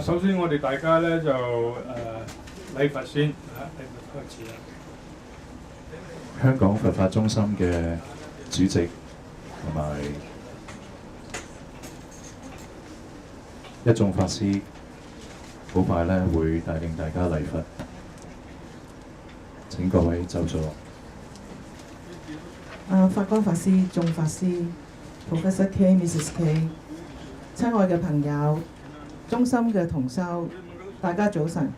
首先我哋大家咧就禮佛先嚇，禮佛開始啦。香港佛法中心嘅主席同埋一眾法師，好快咧會帶領大家禮佛。請各位就座。法光法師、眾法師、Professor K、Mrs K， 親愛嘅朋友、中心嘅同修，大家早晨。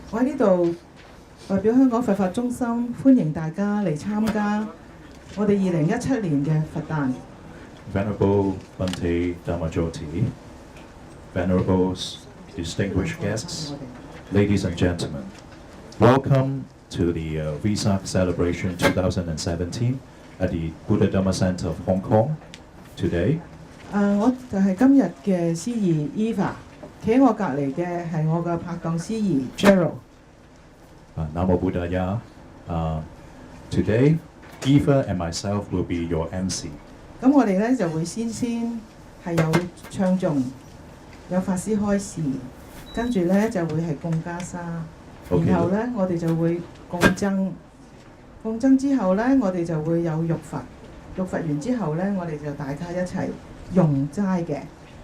我喺呢度代表香港佛法中心，歡迎大家嚟參加我哋2017年嘅佛誕。Venerable Bhante Dhammajoti, Venerable distinguished guests, ladies and gentlemen, welcome to the Vesak celebration 2017 at the Buddha-Dharma Center of Hong Kong today. 我就係今日嘅司儀 Eva， 企喺我隔離嘅係我嘅拍檔司儀 Gerald。Namo Buddhaya. Today, Eva and myself will be your MC. 咁我哋咧就會先係有唱誦，有法師開示，跟住咧就會係供袈裟，然後咧我哋就會供僧，供僧之後咧我哋就會有浴佛，浴佛完之後咧我哋就大家一齊用齋嘅。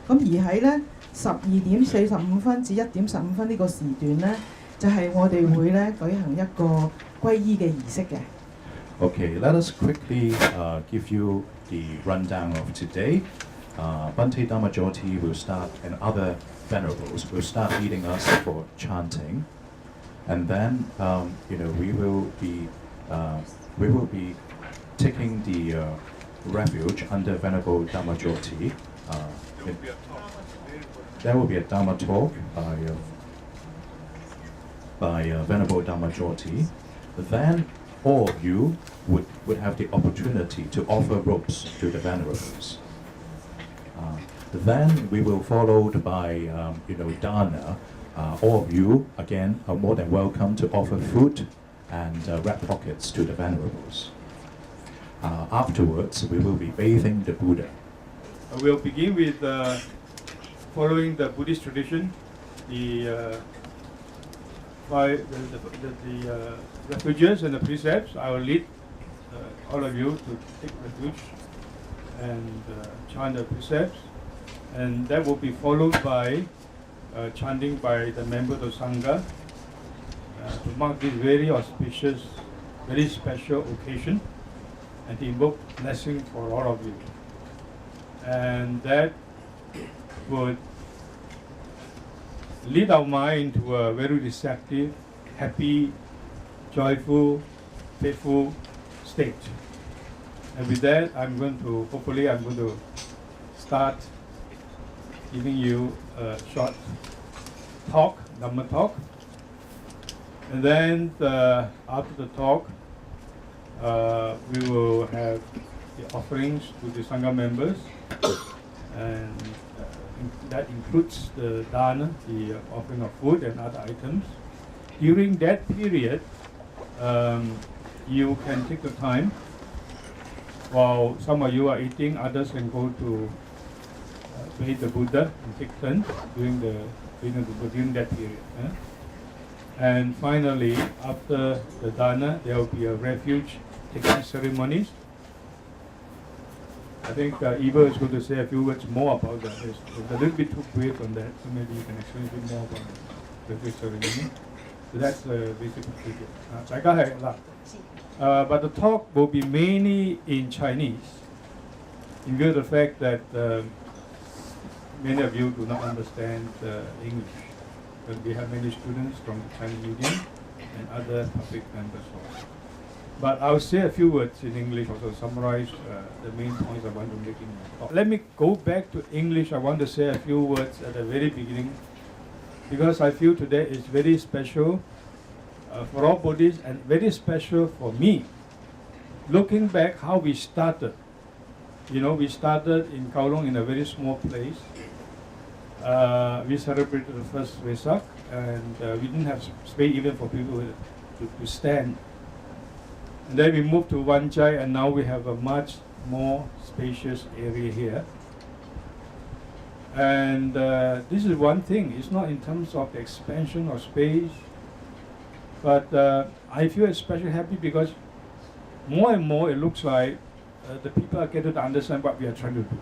咁而喺咧12:45至1點15分呢個時段咧，就係我哋會咧舉行一個歸依嘅儀式嘅。Okay, let us quickly give you the rundown of today. Bhante Dhammajoti will start, and other venerables will start leading us for chanting, and then we will be taking the refuge under Venerable Dhammajoti. There will be a Dharma talk by Venerable Dhammajoti. Then all of you would have the opportunity to offer robes to the venerables. Then we will followed by dāna. All of you again are more than welcome to offer food and red pockets to the venerables. Afterwards, we will be bathing the Buddha. We'll begin with following the Buddhist tradition, the refuges and the precepts. I will lead all of you to take refuge and chant the precepts, and that will be followed by chanting by the members of Sangha to mark this very auspicious, very special occasion, and to invoke blessing for all of you. And that would lead our mind to a very receptive, happy, joyful, faithful state. And with that, I'm going to start giving you a short talk, Dhamma talk. And then after the talk, we will have the offerings to the Sangha members, and that includes the dāna, the offering of food and other items. During that period, you can take the time while some of you are eating, others can go to bathe the Buddha and take turns during that period. And finally, after the dāna, there will be a refuge taking ceremonies. I think Eva is going to say a few words more about that. It's a little bit too brief on that, so maybe you can explain a bit more about the refuge ceremony. So that's the basic procedure. But the talk will be mainly in Chinese, in view of the fact that many of you do not understand English. But we have many students from the Chinese medium and other public members also. But I'll say a few words in English also, summarize the main points I want to make in my talk. Let me go back to English. I want to say a few words at the very beginning, because I feel today is very special for all Buddhists and very special for me. Looking back how we started, we started in Kowloon in a very small place. We celebrated the first Vesak, and we didn't have space even for people to stand. And then we moved to Wanchai, and now we have a much more spacious area here. And this is one thing. It's not in terms of the expansion or space, but I feel especially happy because more and more it looks like the people are getting to understand what we are trying to do,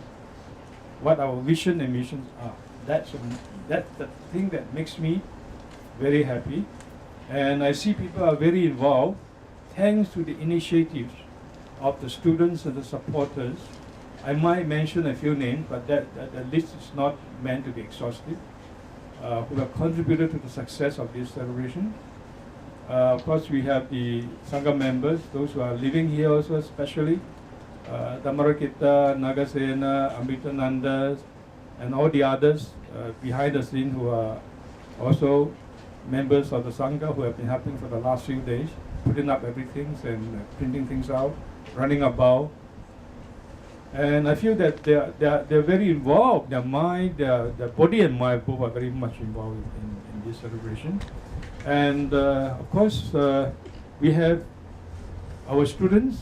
what our vision and missions are. That's the thing that makes me very happy. And I see people are very involved thanks to the initiatives of the students and the supporters. I might mention a few names, but the list is not meant to be exhaustive, who have contributed to the success of this celebration. Of course, we have the Sangha members, those who are living here also especially, Dhammarakita, Nagasena, Amritananda, and all the others behind the scene who are also members of the Sangha who have been helping for the last few days, putting up everything and printing things out, running about. And I feel that they're very involved. Their mind, their body and mind both are very much involved in this celebration. And of course, we have our students.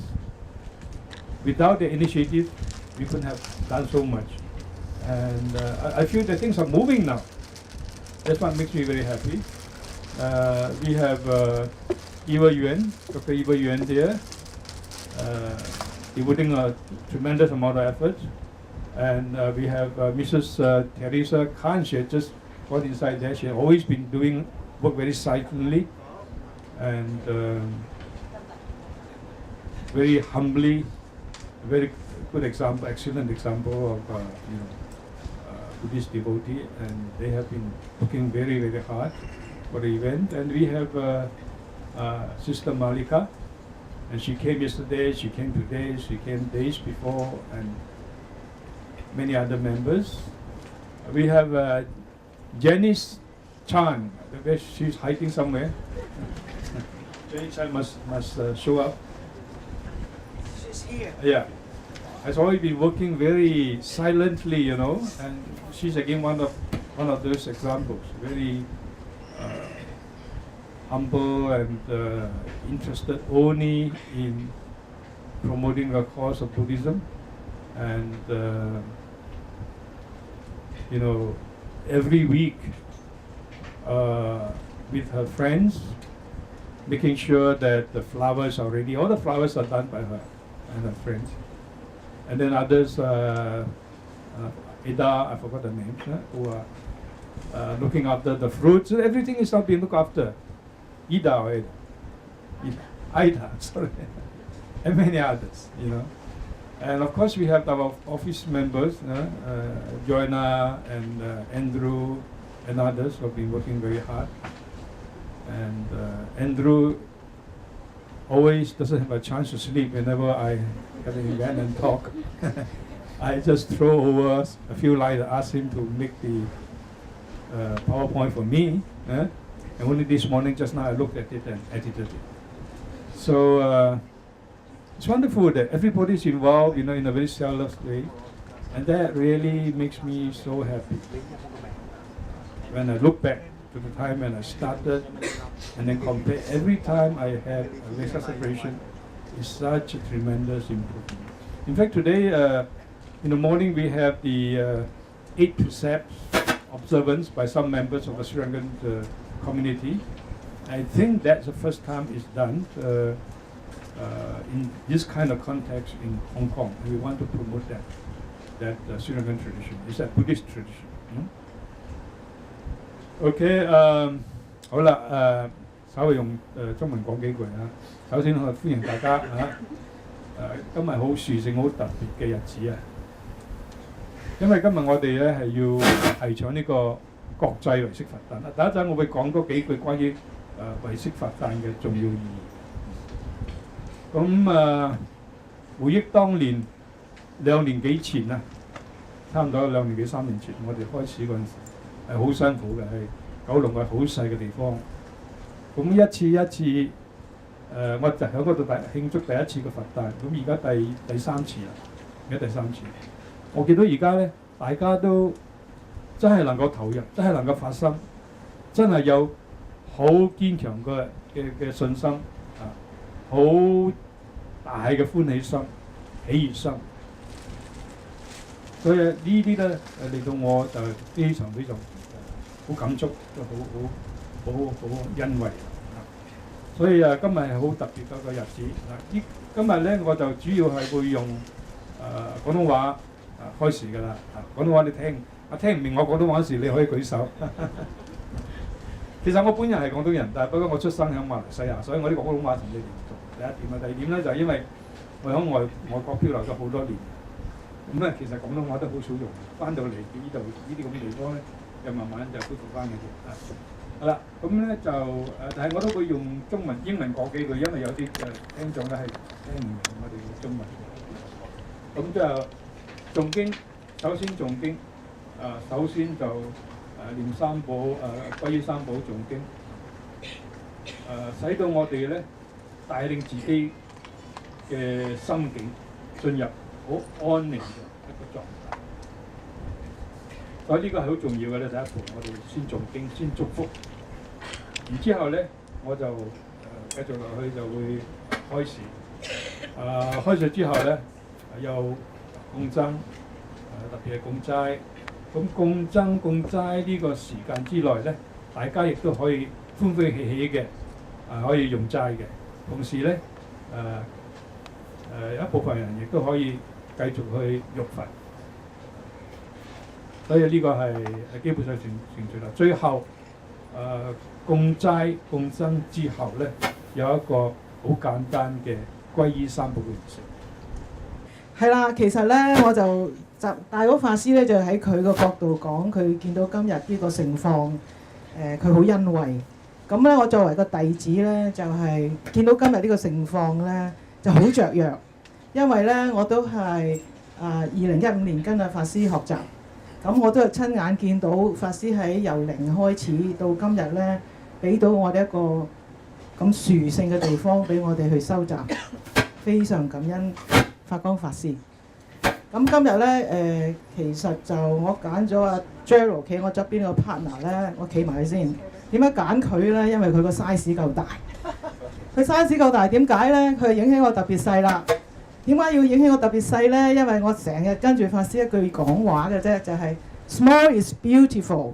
Without their initiative, we couldn't have done so much. And I feel that things are moving now. That's what makes me very happy. We have Eva Yuan, Dr. Eva Yuan here, devoting a tremendous amount of effort. And we have Mrs. Teresa Khan. She had just got inside there. She has always been doing work very silently and very humbly. Very good example, excellent example of Buddhist devotee, and they have been working very, very hard for the event. And we have Sister Malika, and she came yesterday, she came today, she came days before, and many other members. We have Janice Chan. She's hiding somewhere. Janice Chan must show up. She's here. Yeah, has always been working very silently, and she's again one of those examples. Very humble and interested only in promoting the cause of Buddhism, and every week with her friends, making sure that the flowers are ready. All the flowers are done by her and her friends. And then others, Ida, I forgot the names, who are looking after the fruits. Everything is not being looked after. Ida or Ida? Ida, sorry. And many others, And of course we have our office members, Joanna and Andrew and others who have been working very hard. And Andrew always doesn't have a chance to sleep whenever I have an event and talk. I just throw over a few lines and ask him to make the PowerPoint for me. And only this morning, just now, I looked at it and edited it. So it's wonderful that everybody's involved, in a very selfless way. And that really makes me so happy. When I look back to the time when I started and then compare every time I have a Vesak celebration, is such a tremendous improvement. In fact, today in the morning we have the 8 precepts observance by some members of the Sri Lankan community. I think that's the first time it's done in this kind of context in Hong Kong, and we want to promote that Sri Lankan tradition. It's a Buddhist tradition. OK， 好啦，稍微用中文講幾句啊。首先我歡迎大家今日好殊勝、好特別嘅日子啊！因為今日我哋咧係要提倡呢個國際唯識佛誕。第一陣我會講多幾句關於唯識佛誕嘅重要意義。咁回憶當年2年幾前啊，差唔多2年幾3年前，我哋開始嗰陣時。係好辛苦嘅，係九龍係好細嘅地方。咁一次，我就喺嗰度慶祝第一次嘅佛誕。咁而家第3次啦，而家第3次。我見到而家咧，大家都真係能夠投入，真係能夠發心，真係有好堅強嘅信心啊，好大嘅歡喜心、喜悅心。所以呢啲咧令到我就非常好感觸，都好欣慰。所以今日係好特別嘅一個日子。今日咧我就主要係會用廣東話開始㗎啦。廣東話你聽唔明我廣東話時，你可以舉手。其實我本人係廣東人，但係不過我出生喺馬來西亞，所以我啲廣東話同你哋唔同。第一點啊，第二點咧就係因為我喺外國漂流咗好多年，咁咧其實廣東話都好少用，翻到嚟呢度呢啲咁嘅地方咧，就慢慢就恢復翻嘅啫。好啦，咁咧就但係我都會用中文、英文講幾句，因為有啲聽眾咧係聽唔明我哋嘅中文。咁就誦經，首先誦經，首先就念三寶，歸依三寶誦經，使到我哋咧帶領自己嘅心境進入好安寧嘅一個狀態。所以呢個係好重要嘅咧。第一步，我哋先誦經，先祝福。然之後咧，我就繼續落去就會開始。開始之後咧，又供僧，特別係供齋。咁供僧供齋呢個時間之內咧，大家亦都可以歡歡喜喜嘅，可以用齋嘅。同時咧，一部分人亦都可以繼續去浴佛。所以呢個係基本上成全啦。最後供齋供僧之後咧，有一個好簡單嘅歸依三寶嘅儀式。係啦，其實咧我就大嗰法師咧就喺佢個角度講，佢見到今日呢個盛況，佢好欣慰。咁咧我作為個弟子咧，就係見到今日呢個盛況咧，就好雀躍，因為咧我都係2015年跟阿法師學習。咁我都係親眼見到法師喺由零開始到今日咧，俾到我哋一個咁殊勝嘅地方俾我哋去收集，非常感恩法光法師。咁今日咧其實就我揀咗阿 Gerald 企我側邊個 partner 咧，我企埋佢先。點解揀佢咧？因為佢個 size 夠大。佢 size 夠大點解咧？佢影起我特別細啦。點解要影起我特別細咧？因為我成日跟住法師一句講話嘅啫，就係 small is beautiful。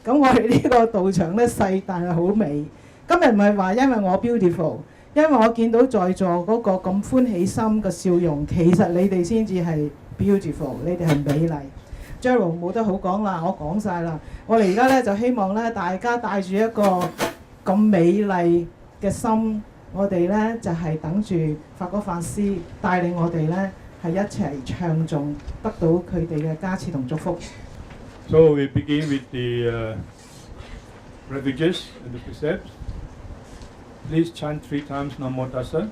咁我哋呢個道場咧細，但係好美。今日唔係話因為我 beautiful， 因為我見到在座嗰個咁歡喜心嘅笑容，其實你哋先至係 beautiful， 你哋係美麗。Gerald 冇得好講啦，我講晒啦。我哋而家咧就希望咧大家帶住一個咁美麗嘅心。我哋咧就係等住法光法師帶領我哋咧係一齊唱誦，得到佢哋嘅加持同祝福。So we begin with the refuges and the precepts. Please chant 3 times Namo Tassa.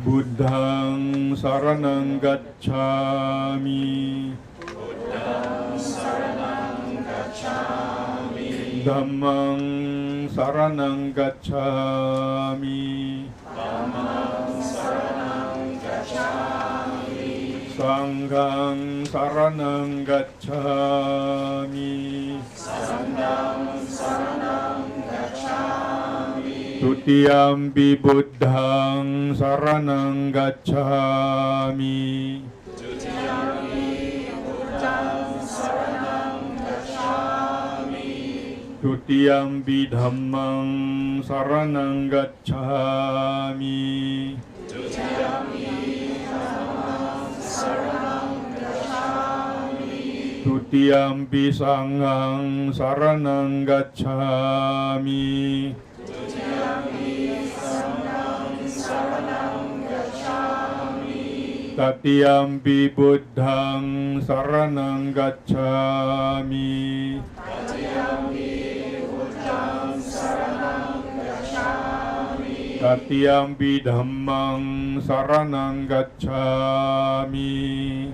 Buddhang saranang gacchami. Buddhang saranang gacchami. Dhammang saranang gacchami. Dhammang saranang gacchami. Sanghang saranang gacchami. Sanghang saranang gacchami. Tutiyampi Buddhang saranang gacchami. Tutiyampi Buddhang saranang gacchami. Tutiyampi Dhammang saranang gacchami. Tutiyampi Dhammang saranang gacchami. Tutiyampi Sanghang saranang gacchami. Tatiyampi Buddhang saranang gacchami. Tatiyampi Buddhang saranang gacchami. Tatiyampi Dhammang saranang gacchami.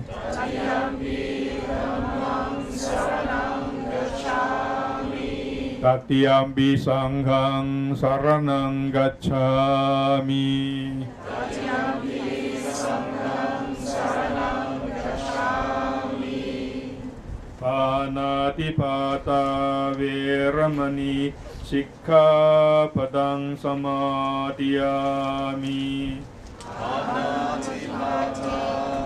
Tatiyampi Dhammang saranang gacchami. Tatyampi sanghang saranang gacchami. Panatipata veramani sikkhapadang samadhiyami. Panatipata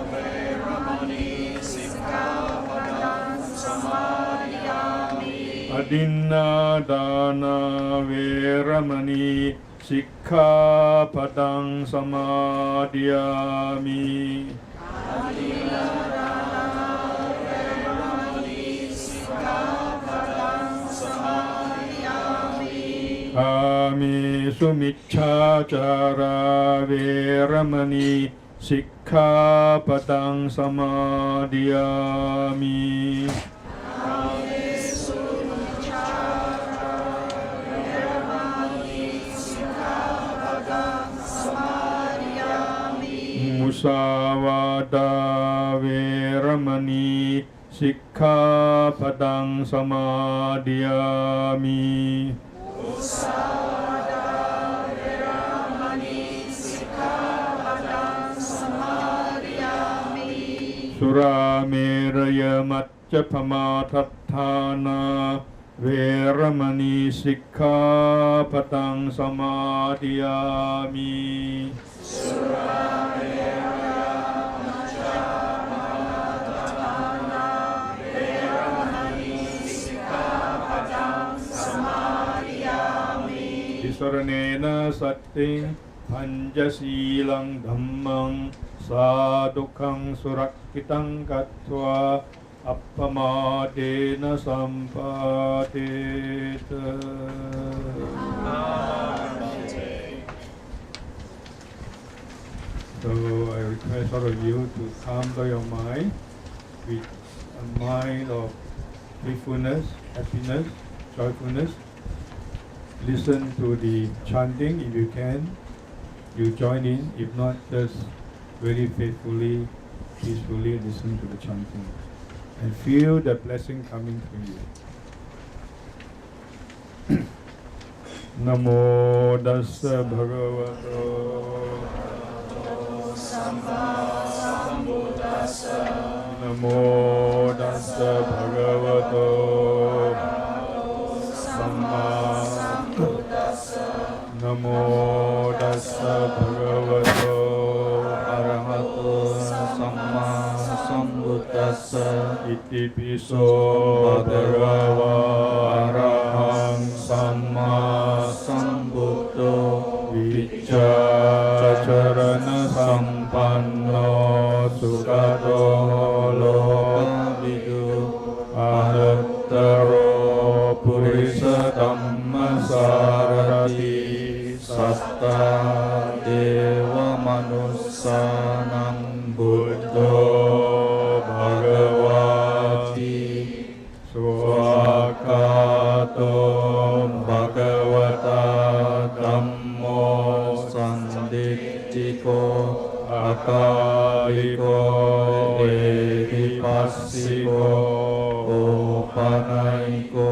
veramani sikkhapadang samadhiyami. Adinādāna veramani sikkhapadang samadhiyami. Kāmesu micchācara veramani sikkhapadang samadhiyami. Musāvādā veramani sikkhapadang samadhiyami. Surameraya maccappamatatthāna veramani sikkhapadang samadhiyami. Saranena satting panjasilang dhammang sadukang surakkitang kattva appamadena sampadeta. So I request all of you to calm down your mind with a mind of gratefulness, happiness, joyfulness. Listen to the chanting if you can. You join in. If not, just very faithfully, peacefully listen to the chanting and feel the blessing coming to you. Namo Dassa Bhagavato Namo Dassa Bhagavato Namo Dassa Bhagavato Arahato Samma Sambuddhassa Itipiso Bhagava Arahang Samma Sambuddho Vicchacharana Sampanno Sukado Lokavidu Anuttaro Purisa Dhammasarati Satta Deva Manussanam Buddho Bhagavati Swakato Bhagavata Dhammo Sandittiko Akaliko Ehipassiko Opanaiko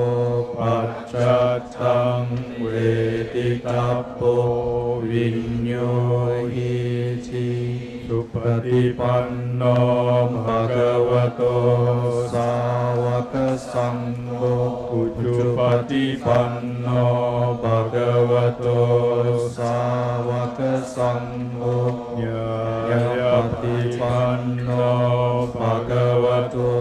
Paccattang Veditappo Vinyohiti Supatipanno Bhagavato Sāvaka Sangho Ujjupatipanno Bhagavato Sāvaka Sangho Nyayapatipanno Bhagavato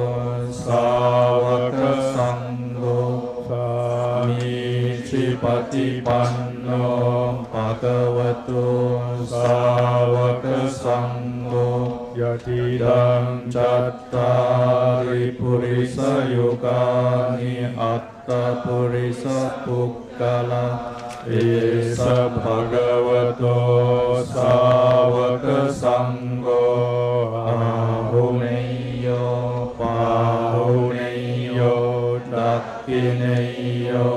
Sāvaka Sangho Samicipatipanno Bhagavato Sāvaka Sangho Yatidang Cattari Purisa Yukani Atta Purisa Pukkala Esa Bhagavato Sāvaka Sangho Ahuneyo Pahuneyo Dakkineyo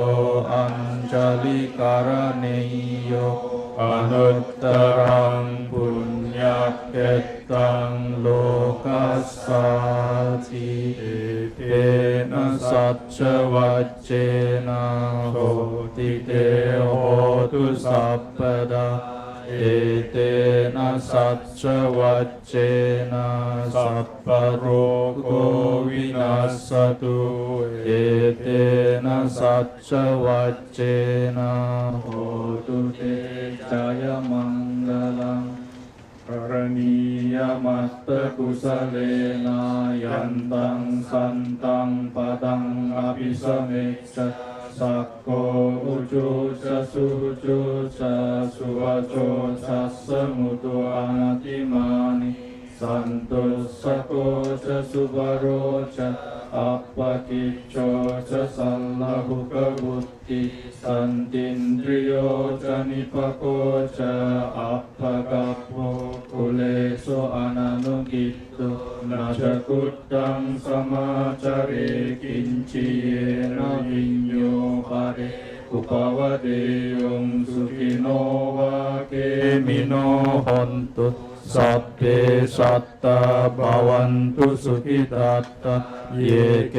Anjali Karaneyo Anuttarang Punyaketang Lokasati Etena Satcha Vajjena ปดาเอเตนะสัจจวัจเจนะสัพพโรโควินัสสตุเอเตนะสัจจวัจเจนะโหตุเตจายมังคลังกรณียมัตตกุสเลนะยันตังสันตังปะตังอภิสเมจสักโกอุจุจะสุจุจะสุวะโจจะสมุตุอานาติมานิสันตุสโกจะสุบาโรจะอัปปะกิจโจจะสัลลหุกบุตติสันตินทริโยจะนิปโกจะอัปปะกัปโภกุเลโสอนันุกิตตุนาจะกุตตังสมาจาริกินจิเยนะวิญโยปะเรอุปวะเดยงสุขิโนวะเกมิโนหนตุสัพเพสัตตาภวันตุสุขิตัตตะเยเก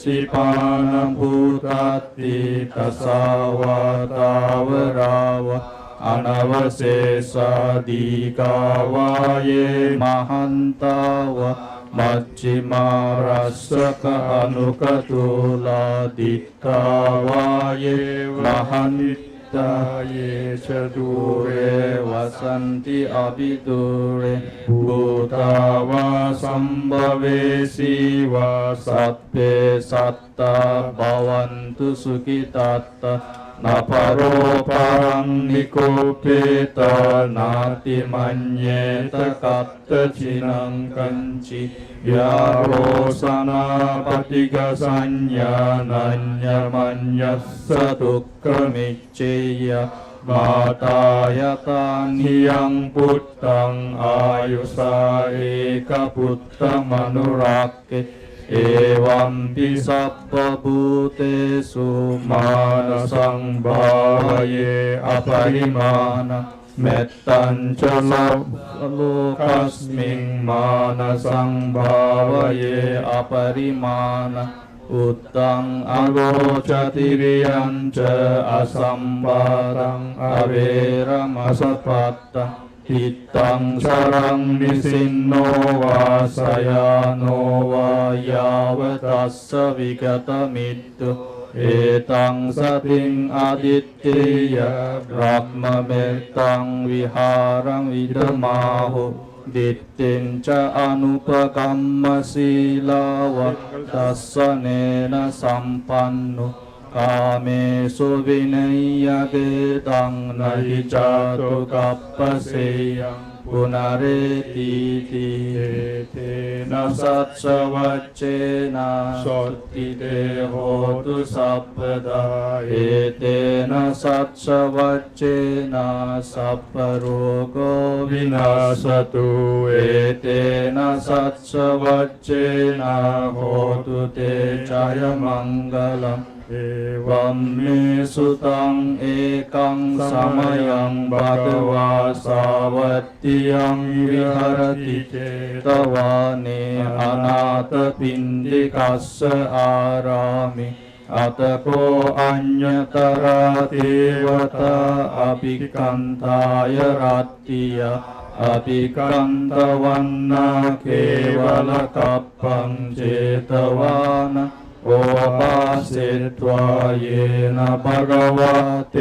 สิปานังพุทธัตติตัสสาวะตาวราวะอนาวเสสาดีกาวาเยมหันตาวะมัจจิมารัสสะอนุกตุลาดิตาวาเยวะหันิตาเยชตุเรวสันติอภิตุเรบุตาวาสัมภเวสีวาสัพเพสัตตาภวันตุสุขิตัตตะนาภโรปังนิโกเปตานาติมัญเยตกัตตชินังกัญจิยาโรสนาปฏิกสัญญานัญญมัญญัสสทุกขมิจเจยมาตายตานิยังพุทธังอายุสาเอกพุทธมนุรักเกเอวัมปิสัพพภูเตสุมานะสังภาวะเยอปริมาณะเมตตัญจโลกัสมิงมานะสังภาวะเยอปริมาณะอุตตังอโลจติริยัญจอสัมปาตังอเวรมสปัตตังหิตังสรังนิสินโนวาสยาโนวายาวตัสสวิกตมิตตุเอตังสติงอาดิตติยะรัมมเมตังวิหารังวิดมาหุดิตตินจะอนุปกัมมศีลาวัตตัสสเนนะสัมปันโนกาเมสุวินัยยะเกตังนาหิจาตุกัปปะเสยังปุนาเรติติเทนะสัจจวัจเจนะสติเตโหตุสัพพดาเอเตนะสัจจวัจเจนะสัพพโรโกวินาสตุเอเตนะสัจจวัจเจนะโหตุเตจายมังคลังเอวัมเมสุตังเอกังสมัยังภะคะวาสาวัตติยังวิหารติเจตวานิอนาถปิณฑิกัสสะอารามิอัตโกอัญญตระเทวตาอภิกันทายรัตติยะอภิกันตวันนาเขวลกัปปังเจตวานะโอปาสิตวาเยนะภะคะวะเต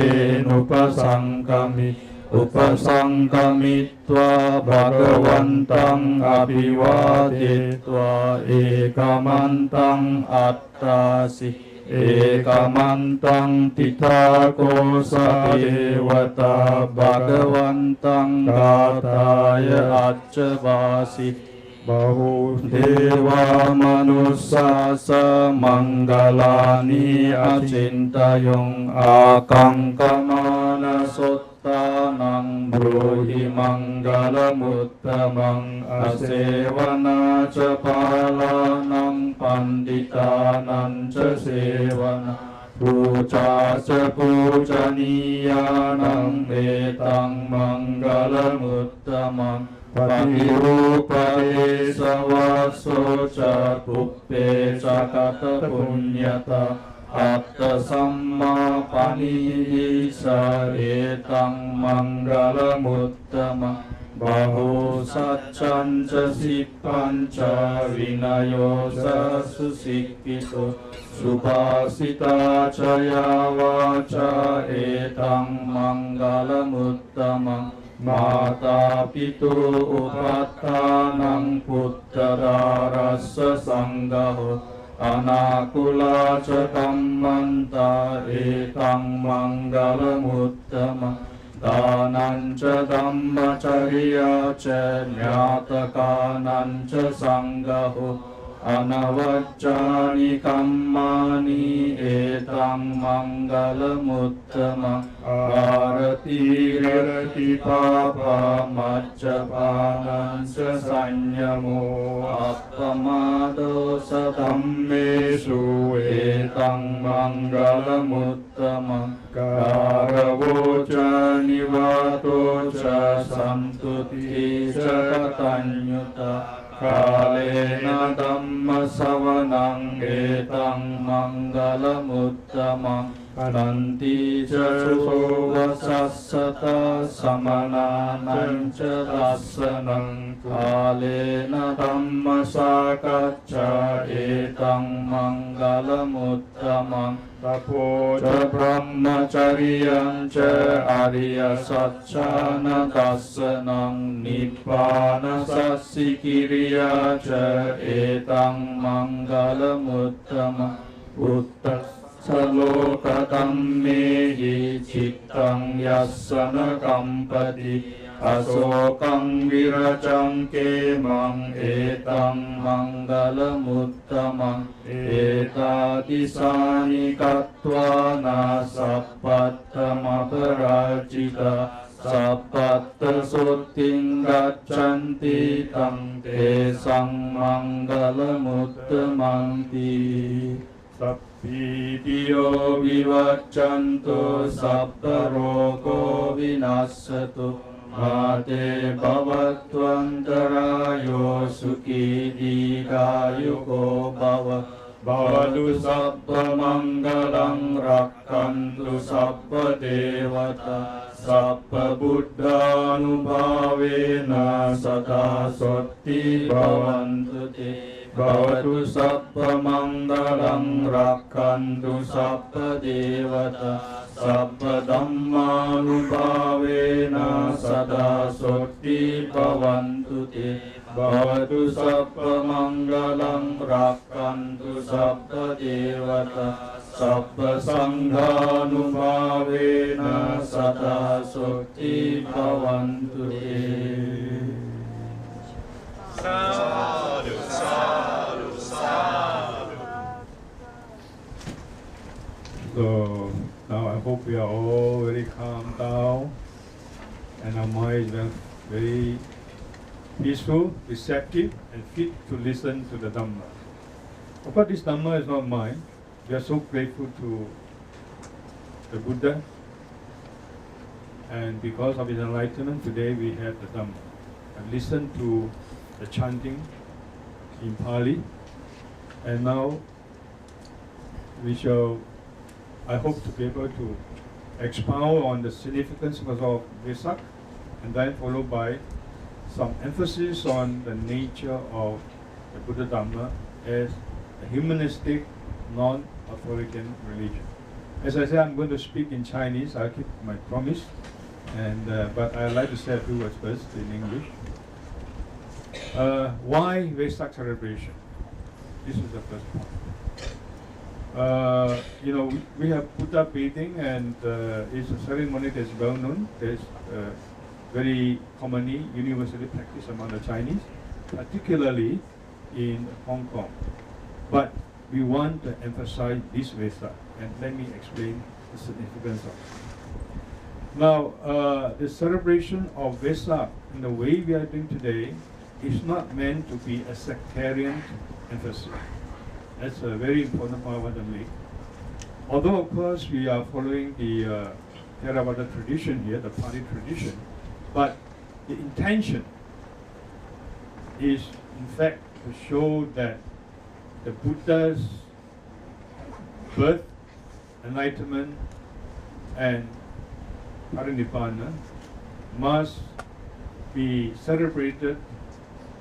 นุปสังคมิอุปสังคมิตวาภะคะวันตังอภิวาเทตวาเอกมันตังอัตตาสิเอกมันตังทิฏฐาโกสะเทวตาภะคะวันตังกาตายะอัจฉวาสิบาหุเทวามนุสสาสมังกลานิอจินตยงอากังกมานะสุตตานังบรูหิมังกลมุตตมังอเสวนาจปาลานังปันติตานันจเสวนาปูจาจะปูจานิยานังเอตังมังกลมุตตมังปฏิรูปเอสวะโสจะปุปเปจะกัตปุญญตาอ อัตตสัมมาปานิหิสะเอตังมังกลมุตตมังบาหุสัจจันจะสิปปัญจวินัยโยสัสสุสิกขิโตสุภาสิตาชยาวาจาเอตังมังกลมุตตมังมาตาปิตุอุปัฏฐานังพุทธดารัสสะสังฆโหอนาคุลาจกัมมันตาเอตังมังกลมุตตมังดานันจะธัมมจริยาเจญาตกานันจะสังฆโหอนาวัจจานิคัมมานิเอตังมังกลมุตตมังอารติเรติปาปามัจจปานันจะสัญญโมอัปปมาโดสธัมเมสุเอตังมังกลมุตตมังการโวจานิวาโตจะสันตุติจะกตัญญูตากาเลนะธัมมสวนังเอตังมังกลมุตตมังนันติจะโสวสัสสตาสมนานันจะตัสสนังกาเลนะธัมมสากัจจาเอตังมังกลมุตตมังตโพจะพรหมจริยัญจะอริยสัจจานะตัสสนังนิพพานะสัสสิกิริยาจะเอตังมังกลมุตตมังอุตตสโลกตัมเมหิจิตตังยัสสนะกัมปติอโศกังวิรจังเกมังเอตังมังกลมุตตมังเอตาติสานิกัตวานาสัพพัตตมะปราจิตาสัพพัตตสุติงกัจฉันติตังเตสังมังกลมุตตมังติสัพพิติโยวิวัจจันตุสัพพโรโควินัสสตุมาเตภวัตวันตรายโยสุขีดีกายุโกภวะภวตุสัพพมังคลังรักขันตุสัพพเทวตาสัพพบุตธานุภาเวนะสตาสตติภวันตุเตภวตุสัพพมังคลังรักขันตุสัพพเทวตาสัพพธัมมานุภาเวนะสตาสตติภวันตุเตภวตุสัพพมังคลังรักขันตุสัพพเทวตาสัพพสังฆานุภาเวนะสตาสตติภวันตุเตสาธุสาธุสาธุ So now I hope we are all very calm down and our minds are very peaceful, receptive and fit to listen to the Dhamma. Of course this Dhamma is not mine. We are so grateful to the Buddha, and because of his enlightenment today we have the Dhamma. I've listened to the chanting in Pali, and now we shall, I hope to be able to expound on the significance of Vesak, and then followed by some emphasis on the nature of the Buddha-Dharma as a humanistic, non-authoritarian religion. As I said, I'm going to speak in Chinese. I'll keep my promise, and but I'd like to say a few words first in English. Why Vesak celebration? This is the first point. We have Buddha bathing, and it's a ceremony that's well known. There's very commonly universally practiced among the Chinese, particularly in Hong Kong. But we want to emphasize this Vesak, and let me explain the significance of it. Now, the celebration of Vesak in the way we are doing today is not meant to be a sectarian emphasis. That's a very important point I want to make. Although, of course, we are following the Theravada tradition here, the Pali tradition, but the intention is, in fact, to show that the Buddha's birth enlightenment and Parinibbana must be celebrated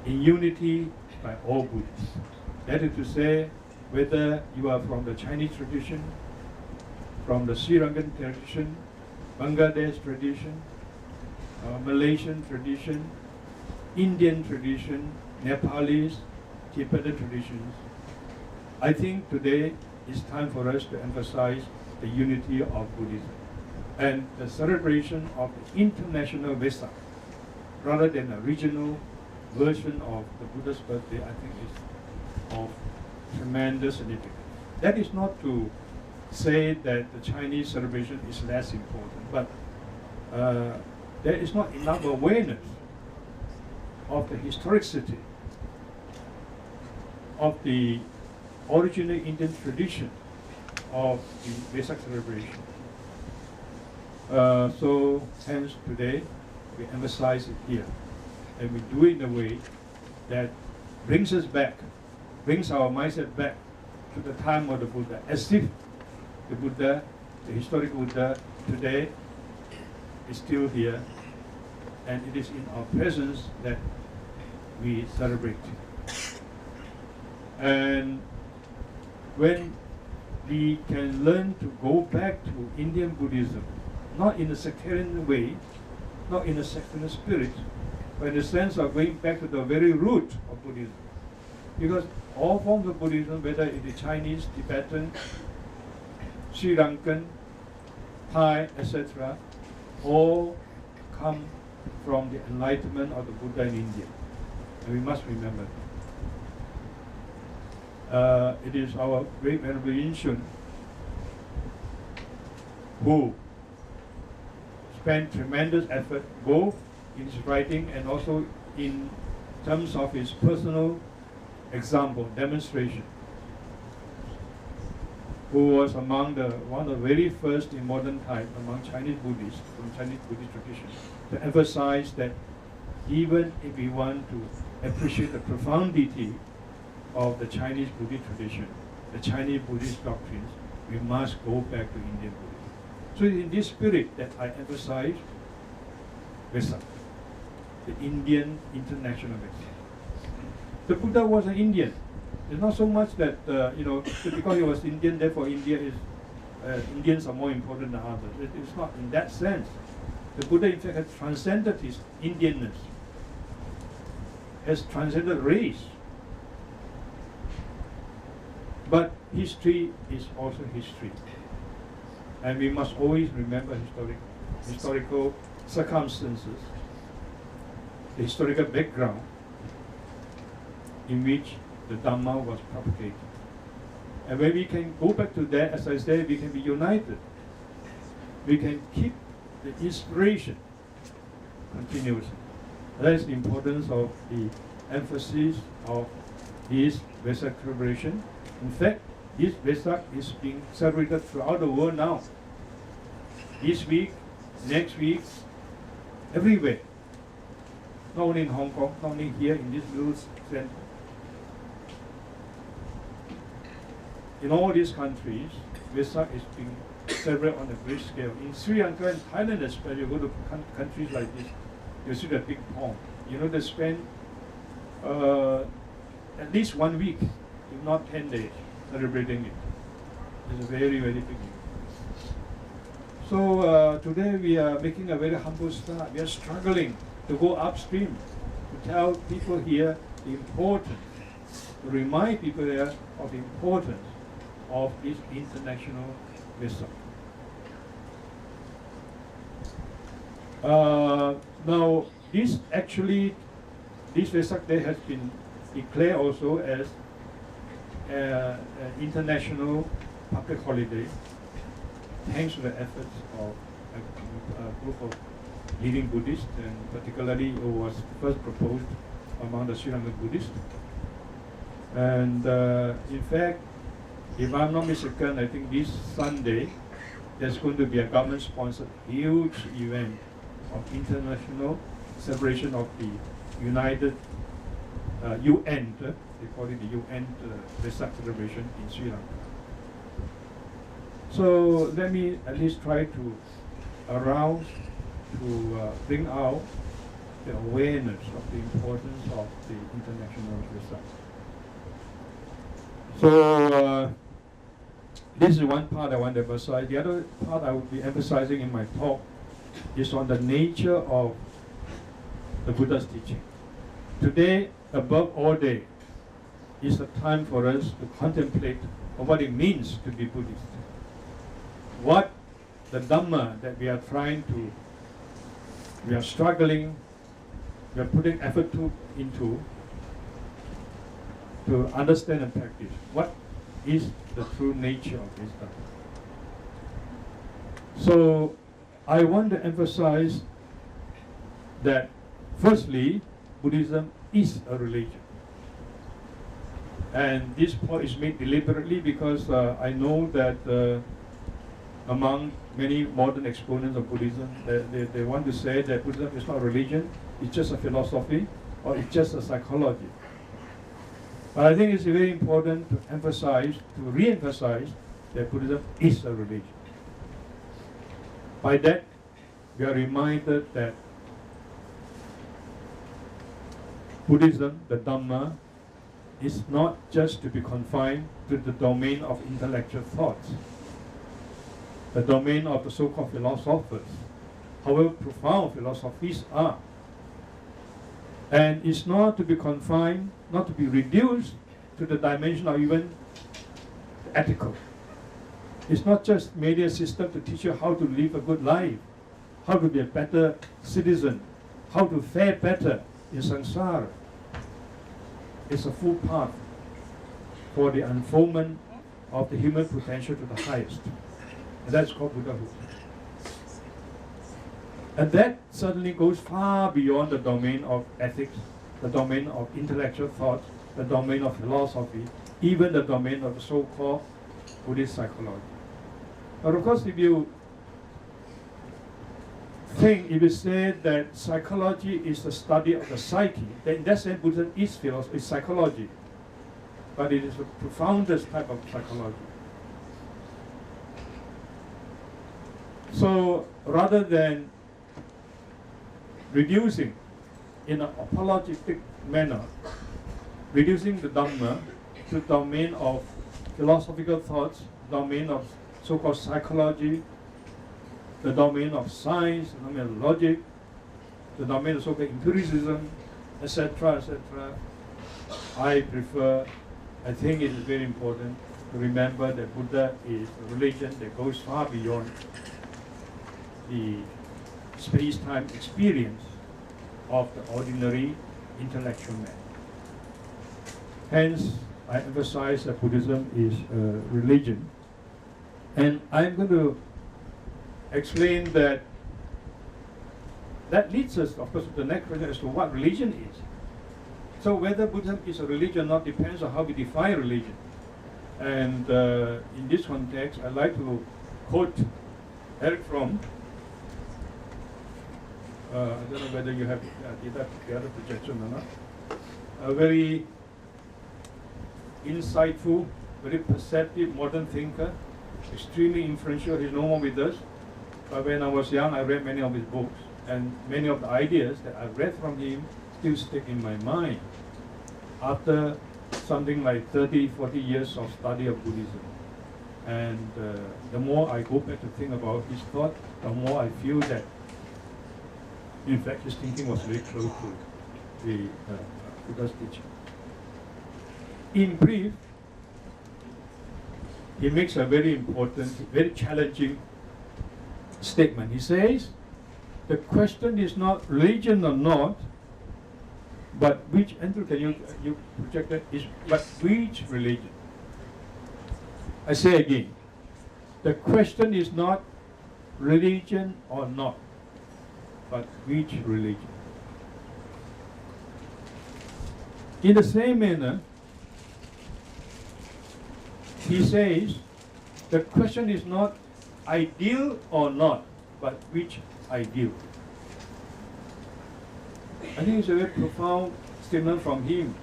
in unity by all Buddhists. That is to say, whether you are from the Chinese tradition, from the Sri Lankan tradition, Bangladesh tradition, Malaysian tradition, Indian tradition, Nepalese, Tibetan traditions, I think today is time for us to emphasize the unity of Buddhism and the celebration of the international Vesak, rather than a regional version of the Buddha's birthday. I think is of tremendous significance. That is not to say that the Chinese celebration is less important, but there is not enough awareness of the historicity of the original Indian tradition of the Vesak celebration. So hence today we emphasize it here, and we do it in a way that brings us back, brings our mindset back to the time of the Buddha, as if the Buddha, the historic Buddha today is still here, and it is in our presence that we celebrate. And when we can learn to go back to Indian Buddhism, not in a sectarian way, not in a sectarian spirit, but in the sense of going back to the very root of Buddhism. Because all forms of Buddhism, whether it is Chinese, Tibetan, Sri Lankan, Thai, etc., all come from the enlightenment of the Buddha in India. And we must remember that. It is our great Venerable Yinshun who spent tremendous effort both in his writing and also in terms of his personal example, demonstration, who was among one of the very first in modern time among Chinese Buddhists, from Chinese Buddhist tradition, to emphasize that even if we want to appreciate the profundity of the Chinese Buddhist tradition, the Chinese Buddhist doctrines, we must go back to Indian Buddhism. So it's in this spirit that I emphasize Vesak, the Indian international Vesak. The Buddha was an Indian. It's not so much that, because he was Indian, therefore Indians are more important than others. It's not in that sense. The Buddha, in fact, has transcended his Indianness, has transcended race. But history is also history. And we must always remember historical circumstances, the historical background in which the Dhamma was propagated. And when we can go back to that, as I said, we can be united. We can keep the inspiration continuously. That is the importance of the emphasis of this Vesak celebration. In fact, this Vesak is being celebrated throughout the world now. This week, next week, everywhere. Not only in Hong Kong, not only here in this little center. In all these countries, Vesak is being celebrated on a great scale. In Sri Lanka and Thailand especially, you go to countries like this, you see the big pond. They spend at least 1 week, if not 10 days, celebrating it. It's a very, very big deal. So today we are making a very humble start. We are struggling to go upstream, to tell people here the importance, to remind people here of the importance of this international Vesak. Now, this Vesak Day has been declared also as an international public holiday, thanks to the efforts of a group of leading Buddhists, and particularly it was first proposed among the Sri Lankan Buddhists. And in fact, if I'm not mistaken, I think this Sunday there's going to be a government-sponsored huge event of international celebration of the United UN, they call it the UN Vesak celebration in Sri Lanka. So let me at least try to arouse, to bring out the awareness of the importance of the international Vesak. So this is one part I want to emphasize. The other part I will be emphasizing in my talk is on the nature of the Buddha's teaching. Today, above all day, is the time for us to contemplate on what it means to be Buddhist. What the Dhamma that we are struggling, we are putting effort into to understand and practice. What is the true nature of this Dhamma? So, I want to emphasize that firstly, Buddhism is a religion. And this point is made deliberately because I know that among many modern exponents of Buddhism, they want to say that Buddhism is not a religion, it's just a philosophy, or it's just a psychology. But I think it's very important to emphasize, to re-emphasize that Buddhism is a religion. By that, we are reminded that Buddhism, the Dhamma, is not just to be confined to the domain of intellectual thoughts, the domain of the so-called philosophers, however profound philosophies are. And it's not to be confined, not to be reduced to the dimension of even ethical. It's not just merely a system to teach you how to live a good life, how to be a better citizen, how to fare better in samsara. It's a full path for the unfoldment of the human potential to the highest. And that's called Buddhahood. And that certainly goes far beyond the domain of ethics, the domain of intellectual thought, the domain of philosophy, even the domain of the so-called Buddhist psychology. But of course, if you say that psychology is the study of the psyche, then in that sense Buddhism is philosophy, is psychology. But it is the profoundest type of psychology. So rather than reducing in an apologetic manner, reducing the Dhamma to the domain of philosophical thoughts, domain of so-called psychology, the domain of science, the domain of logic, the domain of so-called empiricism, etc., etc. I think it is very important to remember that Buddha is a religion that goes far beyond the space-time experience of the ordinary intellectual man. Hence, I emphasize that Buddhism is a religion. And I'm going to explain that leads us, of course, to the next question as to what religion is. So whether Buddhism is a religion or not depends on how we define religion. And in this context, I'd like to quote Eric Fromm. I don't know whether you have the other projection or not. A very insightful, very perceptive modern thinker, extremely influential. He's no more with us. But when I was young, I read many of his books. And many of the ideas that I read from him still stick in my mind after something like 30, 40 years of study of Buddhism. And the more I go back to think about his thought, the more I feel that, in fact, his thinking was very close to the Buddha's teaching. In brief, he makes a very important, very challenging statement. He says, the question is not religion or not, but which, Andrew, can you project that? Is but which religion? I say again, the question is not religion or not, but which religion? In the same manner, he says, the question is not ideal or not, but which ideal? I think it's a very profound statement from him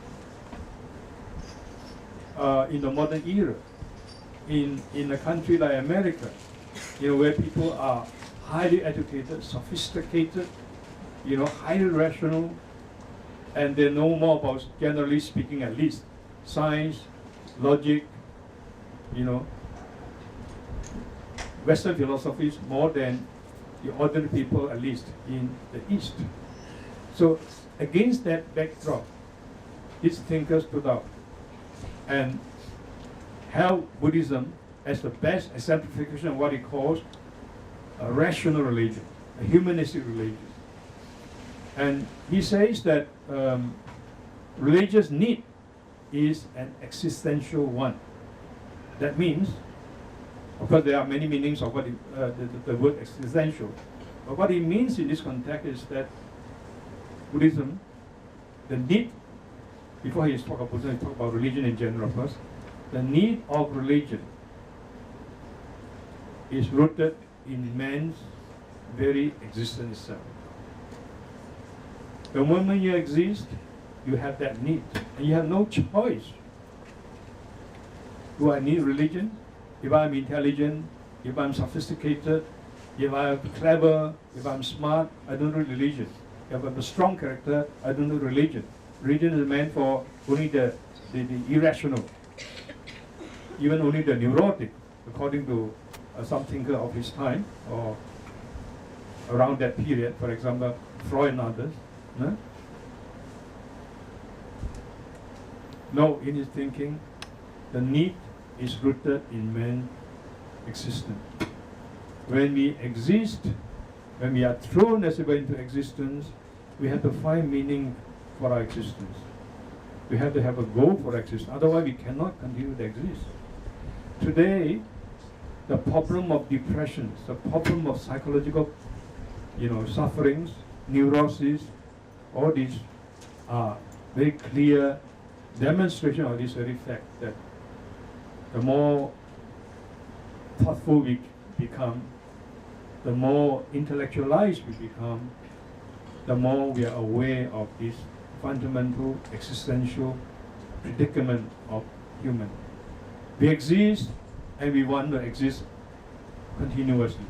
in the modern era. in a country like America, where people are highly educated, sophisticated, highly rational, and they know more about, generally speaking at least, science, logic, Western philosophies more than the ordinary people, at least in the East. So against that backdrop, these thinkers stood up and held Buddhism as the best exemplification of what he calls a rational religion, a humanistic religion. And he says that religious need is an existential one. That means, of course, there are many meanings of what the word existential. But what he means in this context is that Buddhism, the need, before he talks about Buddhism, he talks about religion in general first. The need of religion is rooted in man's very existence itself. The moment you exist, you have that need, and you have no choice. Do I need religion? If I'm intelligent, if I'm sophisticated, if I'm clever, if I'm smart, I don't need religion. If I'm a strong character, I don't need religion. Religion is meant for only the irrational, even only the neurotic, according to some thinker of his time, or around that period, for example, Freud and others. No, in his thinking, the need is rooted in man's existence. When we exist, when we are thrown as it were into existence, we have to find meaning for our existence. We have to have a goal for existence. Otherwise, we cannot continue to exist. Today, the problem of depression, the problem of psychological, sufferings, neuroses, all these are very clear demonstration of this very fact that the more thoughtful we become, the more intellectualized we become, the more we are aware of this fundamental existential predicament of human. We exist and we want to exist continuously.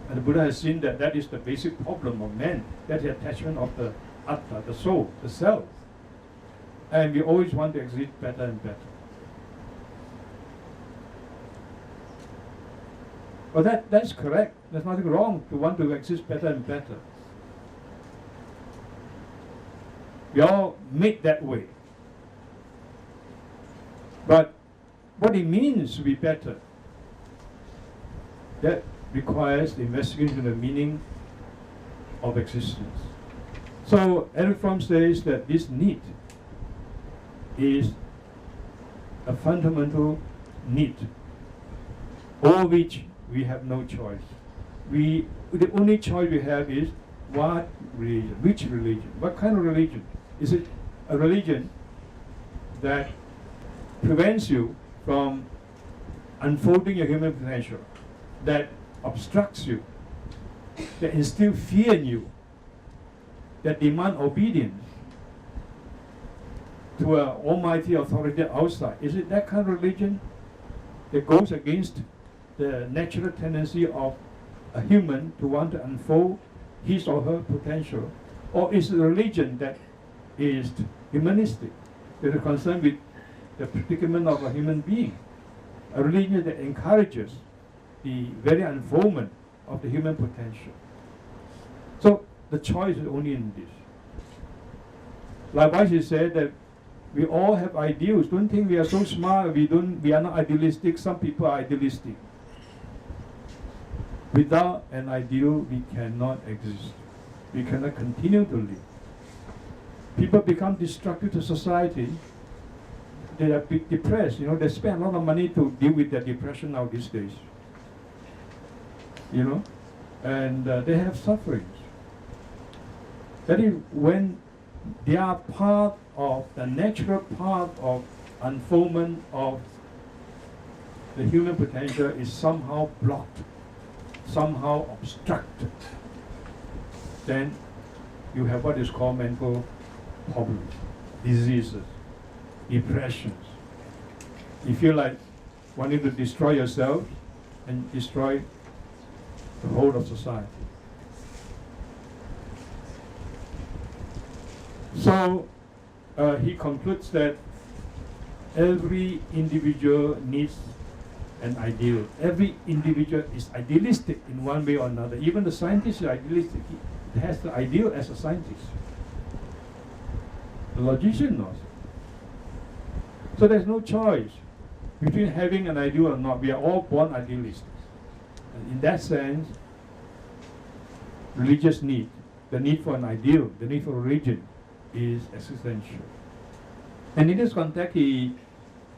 And the Buddha has seen that that is the basic problem of man, that the attachment of the atta, the soul, the self. And we always want to exist better and better. But that's correct. There's nothing wrong to want to exist better and better. We all made that way. But what it means to be better, that requires the investigation of the meaning of existence. So Eric Fromm says that this need is a fundamental need over which we have no choice. The only choice we have is what religion, which religion, what kind of religion. Is it a religion that prevents you from unfolding your human potential, that obstructs you, that instills fear in you, that demand obedience to an almighty authority outside? Is it that kind of religion that goes against the natural tendency of a human to want to unfold his or her potential? Or is it a religion that is humanistic, that is concerned with the predicament of a human being? A religion that encourages the very unfoldment of the human potential. So the choice is only in this. Likewise, he said that we all have ideals. Don't think we are so smart, we are not idealistic. Some people are idealistic. Without an ideal, we cannot exist. We cannot continue to live. People become destructive to society. They are depressed. They spend a lot of money to deal with their depression now these days. And they have sufferings. That is when they are part of the natural part of unfoldment of the human potential is somehow blocked, somehow obstructed. Then you have what is called mental problems, diseases, depressions, you feel like wanting to destroy yourself and destroy the whole of society. So he concludes that every individual needs an ideal. Every individual is idealistic in one way or another. Even the scientist is idealistic. He has the ideal as a scientist. The logician knows. So there's no choice between having an ideal or not. We are all born idealists. And in that sense, religious need, the need for an ideal, the need for religion is existential. And in this context, he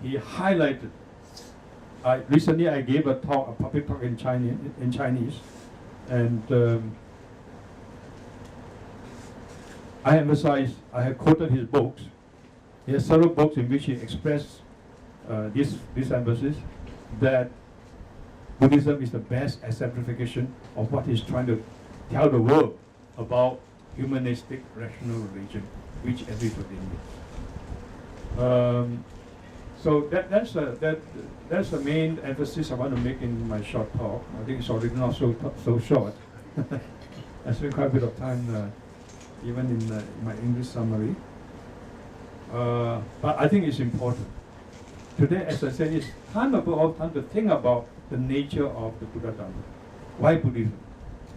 highlighted. Recently, I gave a public talk in Chinese, and I emphasized. I have quoted his books. He has several books in which he expressed this emphasis that Buddhism is the best exemplification of what he's trying to tell the world about humanistic rational religion, which everybody needs. So that's the main emphasis I want to make in my short talk. I think it's already not so short. I spent quite a bit of time even in my English summary. But I think it's important. Today, as I said, it's time to think about the nature of the Buddha-Dharma. Why Buddhism?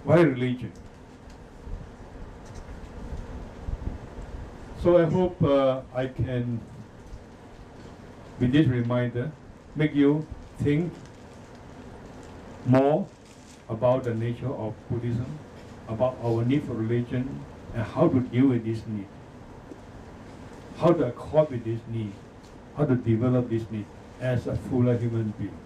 Why religion? So I hope I can, with this reminder, make you think more about the nature of Buddhism, about our need for religion, and how to deal with this need, how to accord with this need, how to develop this need as a fuller human being.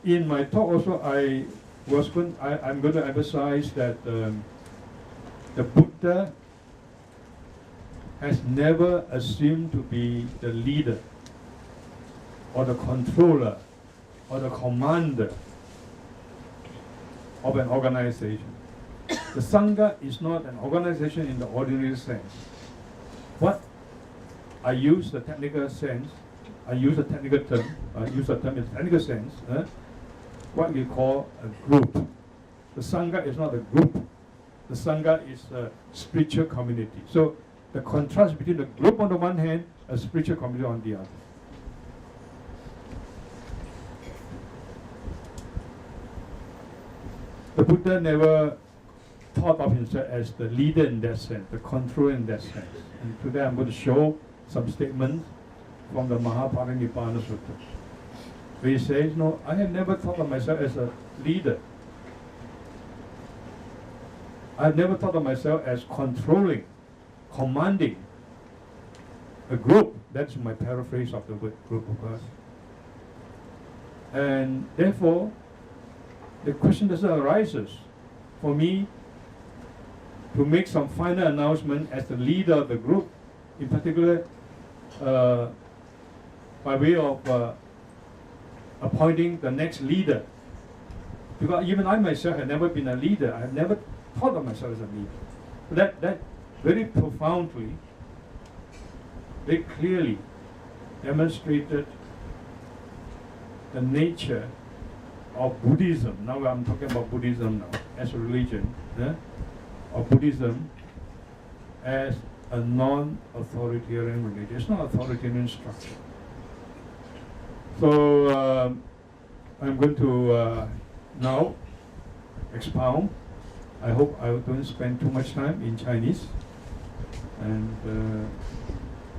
In my talk also, I'm going to emphasize that the Buddha has never assumed to be the leader or the controller or the commander of an organization. The Sangha is not an organization in the ordinary sense. What I use the technical sense, I use a technical term, I use a term in the technical sense, what we call a group. The Sangha is not a group. The Sangha is a spiritual community. So the contrast between the group on the one hand, a spiritual community on the other. The Buddha never thought of himself as the leader in that sense, the controller in that sense. And today I'm going to show some statements from the Mahaparinibbana Sutta. Where he says, no, I have never thought of myself as a leader. I have never thought of myself as controlling, commanding a group. That's my paraphrase of the word group, of course. And therefore, the question doesn't arise for me to make some final announcement as the leader of the group, in particular by way of appointing the next leader. Because even I myself have never been a leader. I have never thought of myself as a leader. That very profoundly, very clearly demonstrated the nature of Buddhism. Now I'm talking about Buddhism now as a religion, or Buddhism as a non-authoritarian religion. It's not authoritarian structure. So I'm going to now expound. I hope I don't spend too much time in Chinese. And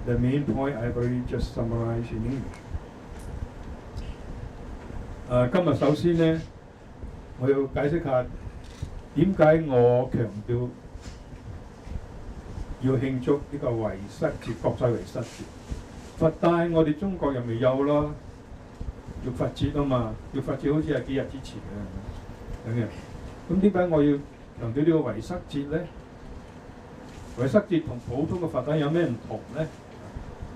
the main point I've already just summarized in English. 今日首先呢，我要解釋下點解我強調要慶祝呢個遺失節，國際遺失節。佛誕我哋中國人咪有咯，浴佛節啊嘛，浴佛節好似係幾日之前嘅咁樣。咁點解我要強調呢個遺失節呢？遺失節同普通嘅佛誕有咩唔同呢？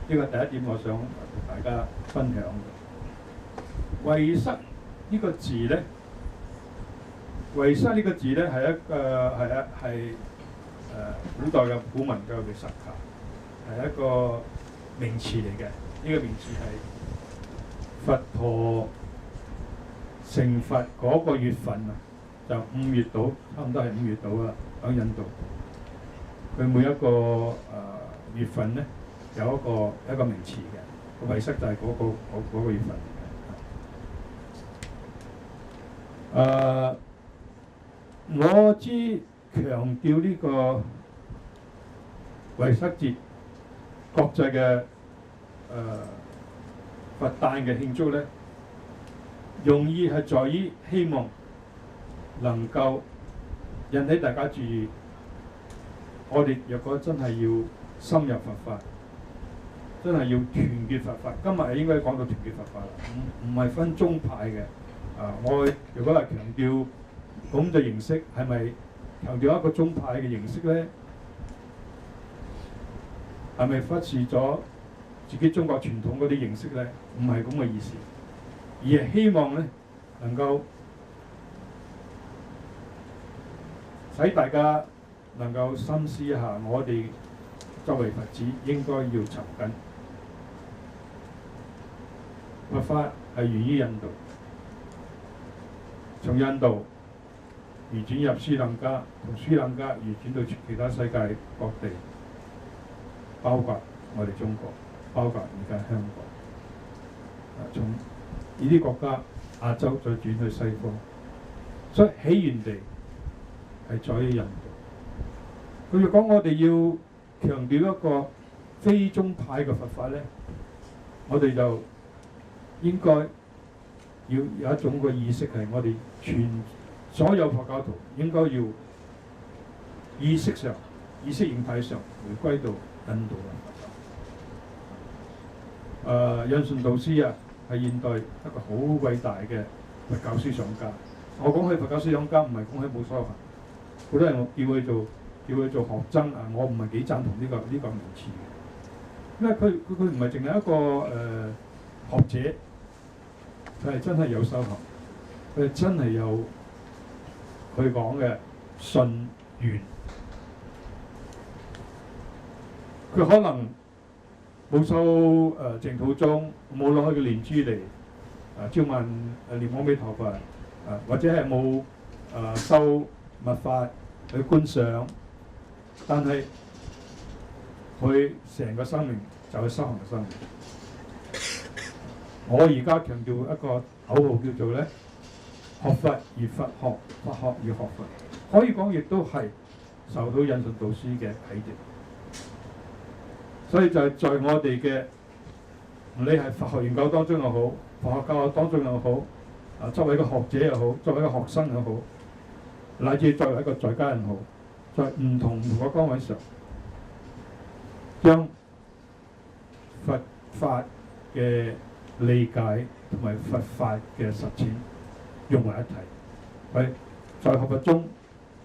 呢個第一點我想同大家分享嘅。遺失呢個字咧，遺失呢個字咧係古代嘅古文嘅Vesak，係一個名詞嚟嘅，呢個名詞係佛陀成佛嗰個月份啊，就5月到，差唔多係5月到啦，喺印度。佢每一個月份咧有一個名詞嘅，個維塞就係嗰個月份嚟嘅。我知強調呢個維塞節國際嘅佛誕嘅慶祝咧，用意係在於希望能夠引起大家注意。我哋若果真係要深入佛法，真係要團結佛法。今日係應該講到團結佛法啦，唔係分宗派嘅。我如果係強調咁嘅形式，係咪強調一個宗派嘅形式咧？係咪忽視咗自己中國傳統嗰啲形式咧？唔係咁嘅意思，而係希望咧能夠使大家能夠深思一下，我哋作為佛子應該要尋根。佛法係源於印度，從印度移轉入斯蘭卡，從斯蘭卡移轉到其他世界各地，包括我哋中國，包括而家香港。從呢啲國家亞洲再轉去西方，所以起源地係在於印度。佢就講我哋要強調一個非宗派嘅佛法咧，我哋就應該要有一種嘅意識係我哋全所有佛教徒應該要意識上、意識形態上回歸到印度嘅佛教。印順導師啊，係現代一個好偉大嘅佛教思想家。我講起佛教思想家，唔係講起冇所謂，好多人叫佢做學僧啊，我唔係幾贊同呢個名詞嘅，因為佢唔係淨係一個學者，佢係真係有修行，佢係真係有佢講嘅信願，佢可能冇修淨土宗，冇攞佢嘅蓮珠嚟朝晚念阿彌陀佛，或者係冇修密法去觀想。但係佢成個生命就係修行嘅生命。我而家強調一個口號叫做咧，學佛如佛學，佛學如學佛。可以講亦都係受到印順導師嘅啟迪。所以就係在我哋嘅，唔理係佛學研究當中又好，佛學教學當中又好，作為一個學者又好，作為一個學生又好，乃至作為一個在家人好。在唔同嘅崗位上，將佛法嘅理解同埋佛法嘅實踐融為一體。喺在學佛中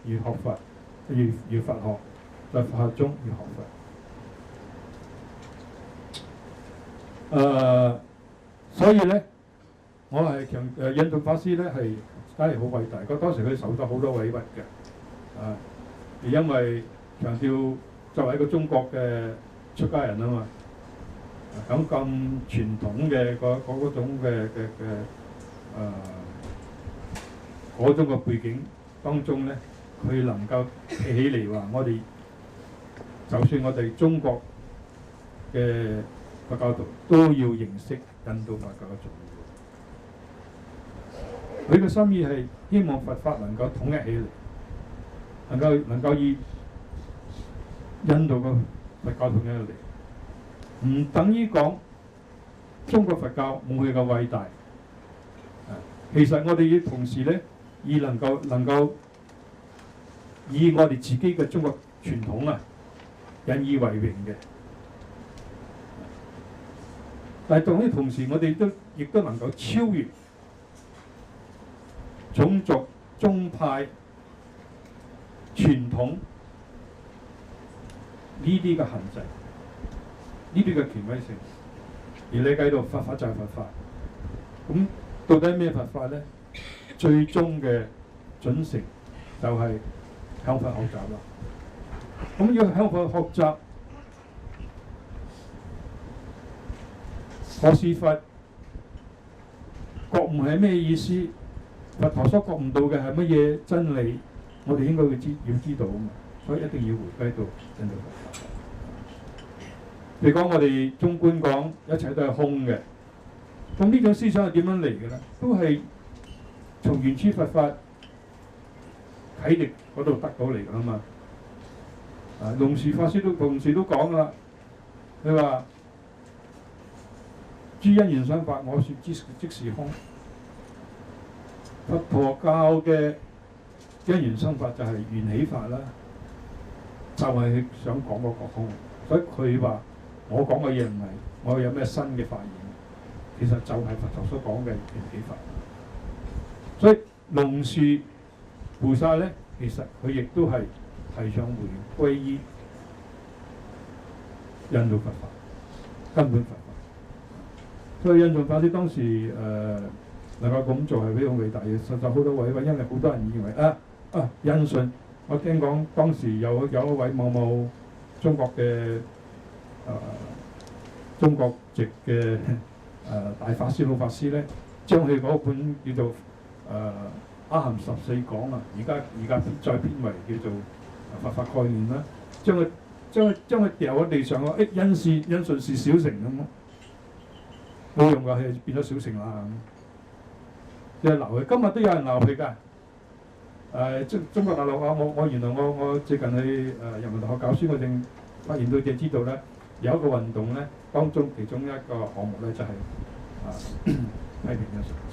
要學佛，要佛學；在佛學中要學佛。所以咧，我係印度法師咧係真係好偉大。佢當時佢受咗好多委屈嘅，因為強調作為一個中國嘅出家人啊嘛，咁咁傳統嘅嗰種嘅嗰種嘅背景當中咧，佢能夠企起嚟話我哋，就算我哋中國嘅佛教徒都要認識印度佛教嘅重要。佢嘅心意係希望佛法能夠統一起嚟。能夠以印度嘅佛教統一嚟，唔等於講中國佛教冇佢嘅偉大。其實我哋要同時咧，能夠以我哋自己嘅中國傳統啊，引以為榮嘅。但係同時，我哋亦都能夠超越種族、宗派、傳統呢啲嘅限制，呢啲嘅權威性，而理解到佛法就係佛法。咁到底咩佛法咧？最終嘅準繩就係向佛學習啦。咁要向佛學習，何是佛？覺悟係咩意思？佛陀所覺悟到嘅係乜嘢真理？我哋應該要知道啊嘛，所以一定要回歸到印度佛法。譬如講我哋中觀講一切都係空嘅，咁呢種思想係點樣嚟嘅咧？都係從原始佛法啟迪嗰度得到嚟㗎嘛。龍樹法師同時都講啦，佢話諸因緣生法，我說即是空。佛陀教嘅因緣生法就係緣起法啦，就係佢想講嗰個空。所以佢話我講嘅嘢唔係我有咩新嘅發現，其實就係佛陀所講嘅緣起法。所以龍樹菩薩咧，其實佢亦都係提倡回歸依印度佛法根本佛法。所以印度法師當時能夠咁做係非常偉大嘅，實在好多位，因為好多人認為印順，我聽講當時有一位某中國嘅中國籍嘅大法師老法師咧，將佢嗰本叫做阿含14講啊，而家再編為叫做佛法概念啦，將佢掉喺地上咯，因順是小乘咁咯，冇用㗎，佢變咗小乘啦。即係鬧佢，今日都有人鬧佢㗎。中國大陸我原來我最近去人民大學教書，我正發現到嘅知道咧，有一個運動咧，當中其中一個項目咧就係批評印順法師，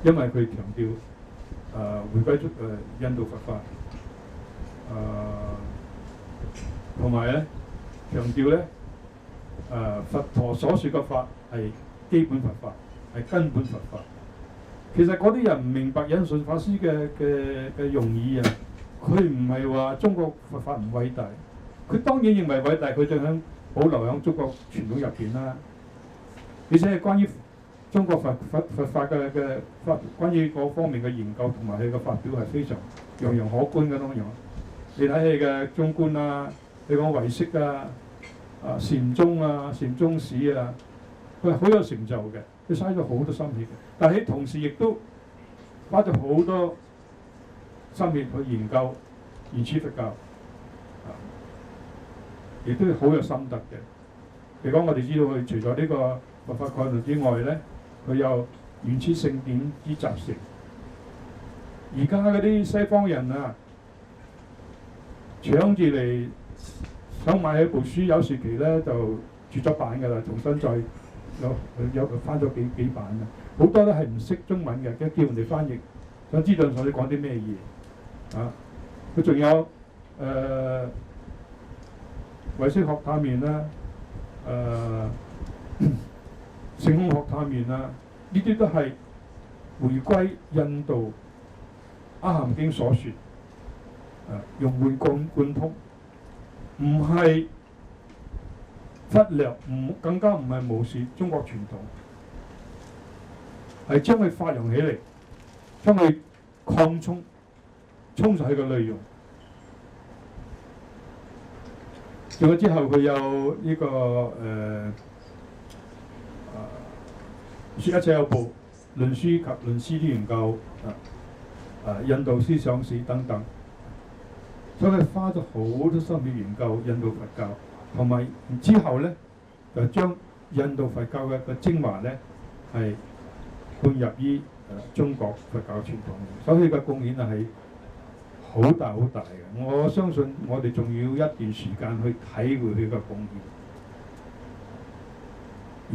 因為佢強調回歸印度佛法，同埋咧強調咧佛陀所說嘅法係基本佛法，係根本佛法。其實嗰啲人唔明白印順法師嘅用意啊！佢唔係話中國佛法唔偉大，佢當然認為偉大，佢就想保留喺中國傳統入邊啦。而且係關於中國佛法嘅關於嗰方面嘅研究同埋佢嘅發表係非常樣樣可觀嘅當然。你睇佢嘅中觀啊，你講唯識啊、禪宗啊、禪宗史啊。佢係好有成就嘅，佢嘥咗好多心血嘅，但係同時亦都花咗好多心血去研究原始佛教，亦都好有心得嘅。譬如講，我哋知道佢除咗呢個佛法概論之外咧，佢有原始聖典之集成。而家嗰啲西方人啊，搶住嚟想買起部書，有時期咧就絕咗版㗎啦，重新再有翻咗幾版啊！好多都係唔識中文嘅，叫人哋翻譯，想知道我哋講啲咩嘢啊！佢仲有唯識學探面啦，性空學探面啦，呢啲都係回歸印度阿含經所說，融會貫通，唔係忽略，更加唔係無視中國傳統，係將佢發揚起嚟，將佢擴充實佢嘅內容。仲有之後佢有呢個說一切有部、論書及論師之研究，印度思想史等等，所以佢花咗好多心血研究印度佛教。同埋之後咧，就將印度佛教嘅精華咧係灌入於中國佛教傳統，所以佢嘅貢獻係好大嘅。我相信我哋仲要一段時間去體會佢嘅貢獻。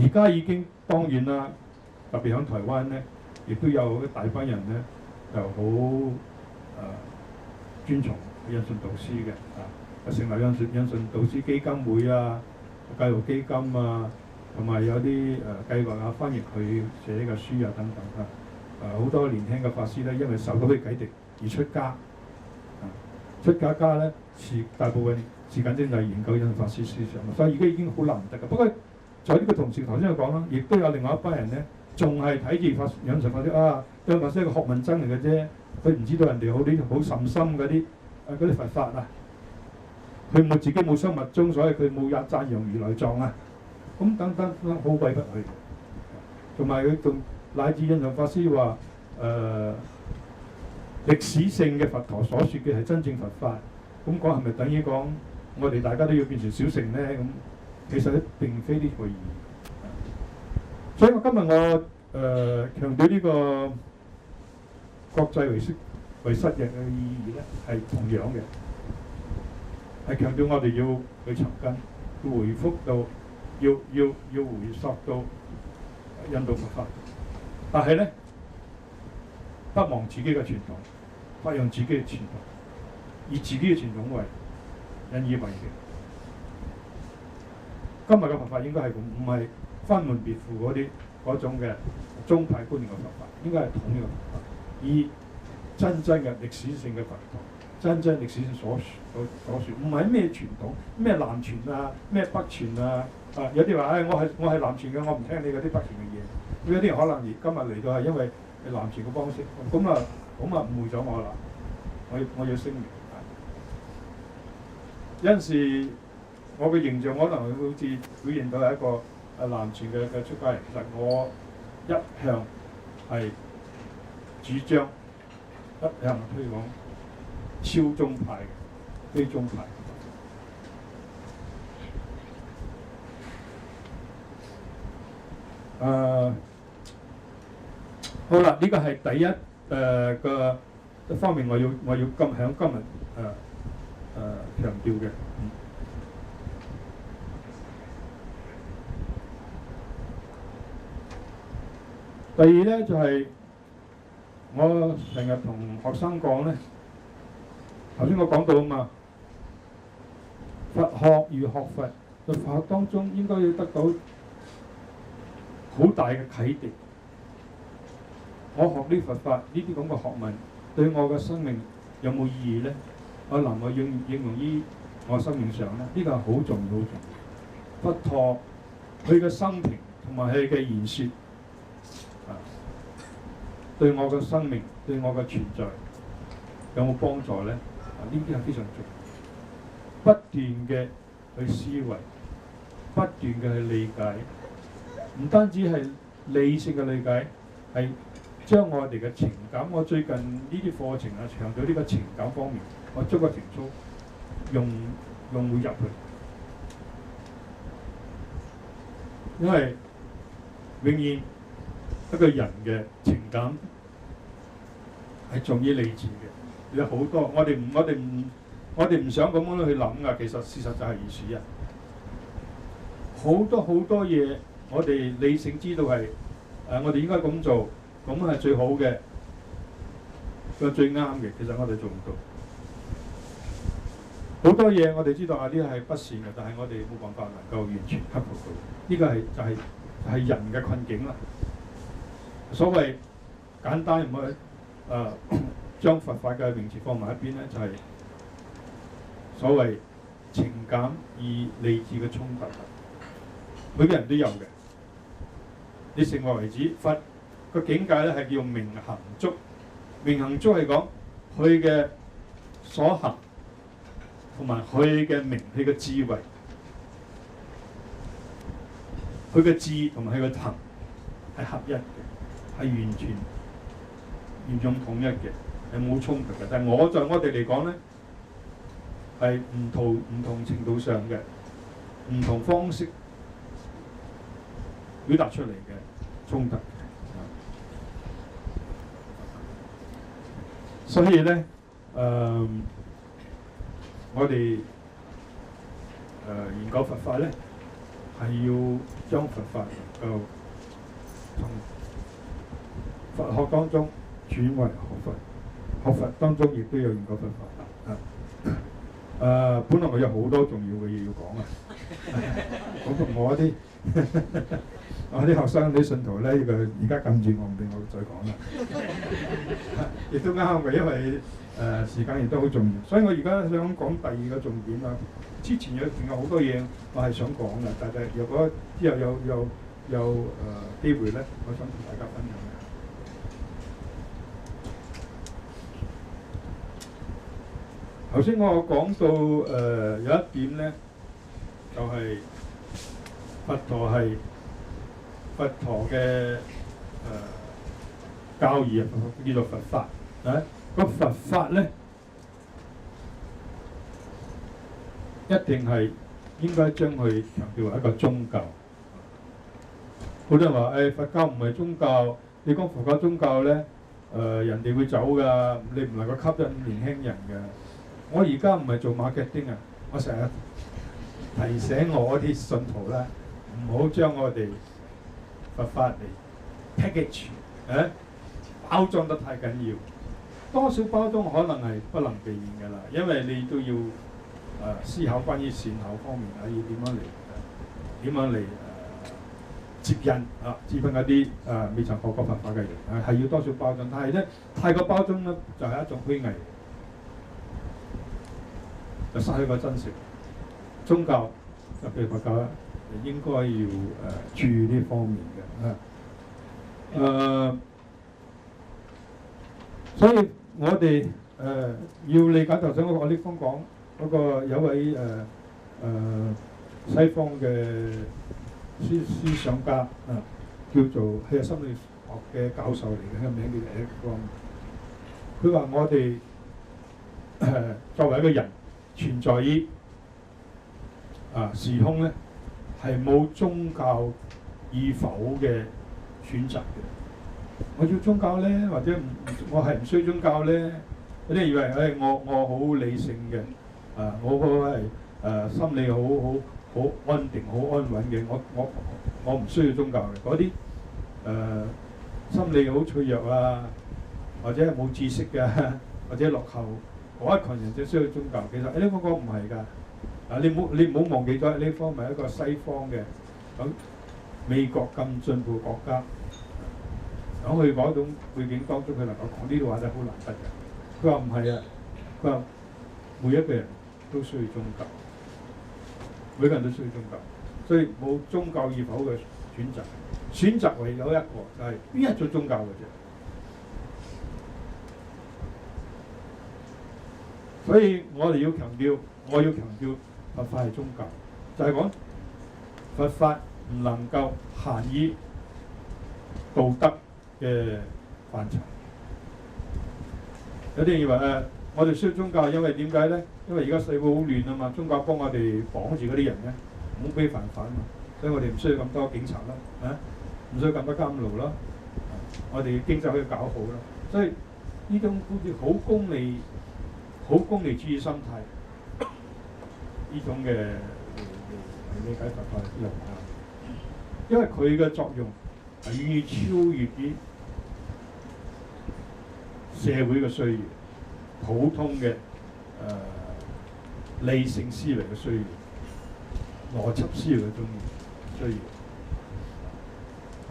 而家已經當然啦，特別喺台灣咧，亦都有一大班人咧就好尊崇印順導師嘅成立印順導師基金會啊、教育基金啊，同埋有啲計劃啊，翻譯佢寫嘅書啊等等好多年輕嘅法師咧，因為受到佢啟迪而出家，出家咧大部分時間精係研究印順法師思想，所以而家已經好難得嘅。不過在呢個同時，頭先我講啦，亦都有另外一班人咧，仲係睇住印順法師印順法師係個學問僧嚟嘅啫，佢唔知道人哋好啲好甚深嗰啲佛法啊。佢冇自己冇生物鐘，所以佢冇讚揚如來藏啊。咁等等好鬼不去。同埋佢仲乃至印度法師話歷史性嘅佛陀所說嘅係真正佛法，咁講係咪等於講我哋大家都要變成小乘呢？咁其實並非呢個意義。所以我今日我強調呢個國際唯識日嘅意義咧，係同樣嘅，係強調我哋要去尋根，要回復到要回溯到印度佛法，但係咧不忘自己嘅傳統，發揚自己嘅傳統，以自己嘅傳統為引以為榮。今日嘅佛法應該係咁，唔係分門別戶嗰種嘅宗派觀念嘅佛法，應該係統一嘅佛法，以真嘅歷史性嘅佛陀，真歷史性所說，唔係咩傳統，咩南傳啊，咩北傳啊。有啲話我係南傳嘅，我唔聽你嗰啲北傳嘅嘢。咁有啲人可能今日嚟到係因為南傳嘅方式，咁啊誤會咗我啦。我要聲明。有陣時我嘅形象可能好似表現到係一個南傳嘅出家人，其實我一向係主張一向推廣超宗派嘅非宗派。好啦，呢個係第一個方面，我要響今日強調嘅。第二咧就係、我成日同學生講咧，頭先我講到啊嘛，佛學與學佛，在佛學當中應該要得到好大嘅啟迪。我學呢佛法呢啲咁嘅學問，對我嘅生命有冇意義咧？我能夠應用於我生命上咧？呢個係好重要，好重要。佛陀佢嘅生平同埋佢嘅言説，對我嘅生命、對我嘅存在有冇幫助咧？呢啲係非常重要。不斷嘅去思維，不斷嘅去理解，唔單止係理性嘅理解，係將我哋嘅情感。我最近呢啲課程強調呢個情感方面，我將個情操用會入去，因為永遠一個人嘅情感係重於理智嘅。有好多我哋唔想咁樣去諗噶，其實事實就係如此啊！好多嘢，我哋理性知道係我哋應該咁做，咁係最好嘅，個最啱嘅。其實我哋做唔到。好多嘢我哋知道呢個係不善嘅，但係我哋冇辦法能夠完全克服到。呢個係就係人嘅困境啦。所謂簡單唔去將佛法嘅名詞放埋一邊咧，就係所謂情感與理智嘅衝突。每個人都有嘅。你成為為止，佛個境界咧係叫明行足。明行足係講佢嘅所行同埋佢嘅明，佢嘅智慧，佢嘅智同埋佢嘅行係合一嘅，係完全統一嘅，係冇衝突嘅。但係我哋嚟講咧，係唔同程度上嘅唔同方式表達出嚟嘅衝突。所以咧，我哋研究佛法咧，係要將佛法能夠從佛學當中轉為學佛，學佛當中亦都有研究佛法。本來我有好多重要嘅嘢要講啊，咁我啲我啲學生啲信徒咧，而家撳住我唔俾我再講啦，亦都啱嘅，因為時間亦都好重要，所以我而家想講第二個重點啦。之前仲有好多嘢我係想講嘅，但係如果之後有機會咧，我想同大家分享嘅。頭先我講到有一點咧，就係、佛陀嘅教義叫做佛法啊。個佛法咧一定係應該將佢強調為一個宗教。好多人話佛教唔係宗教，你講佛教宗教咧人哋會走㗎，你唔能夠吸引年輕人㗎。我而家唔係做 marketing 啊，我成日提醒我啲信徒啦，唔好將我哋佛法嚟 package 包裝得太緊要，多少包裝可能係不能避免㗎啦，因為你都要思考關於善後方面啊，要點樣嚟接引接引嗰啲未曾學過佛法嘅人係要多少包裝，但係咧太過包裝咧就係一種虛偽。就失去個真實。宗教特別佛教應該要注意呢方面嘅所以我哋要理解頭先我呢方講嗰個有位西方嘅思想家叫做佢係心理學嘅教授嚟嘅，個名叫 Ven Prof。佢話我哋作為一個人。存在於時空咧，係冇宗教與否嘅選擇嘅。我要宗教咧，或者我係唔需要宗教咧？有啲人以為我好理性嘅，我係心理好安定、好安穩嘅。我唔需要宗教嘅。嗰啲心理好脆弱啊，或者係冇知識嘅，或者落後。嗰一群人就需要宗教，其實呢方講唔係㗎，你唔好忘記咗呢方係一個西方嘅，咁美國咁進步國家，喺佢嗰種背景當中，佢能夠講呢啲話真係好難得嘅。佢話唔係啊，佢話每一個人都需要宗教，每個人都需要宗教，所以冇宗教與否嘅選擇唯有一個就係邊一種宗教嘅啫。所以我哋要強調，我要強調佛法係宗教，就係講佛法唔能夠限於道德嘅範疇。有啲人以為我哋需要宗教，因為點解咧？因為而家社會好亂啊嘛，宗教幫我哋綁住嗰啲人咧，唔好俾犯法啊嘛，所以我哋唔需要咁多警察啦，唔需要咁多監牢啦，我哋經濟可以搞好啦。所以呢種好似好功利主義心態，呢種嘅理解佛法又唔啱，因為佢嘅作用係遠遠超越於社會嘅需要，普通嘅理性思維嘅需要，邏輯思維嘅需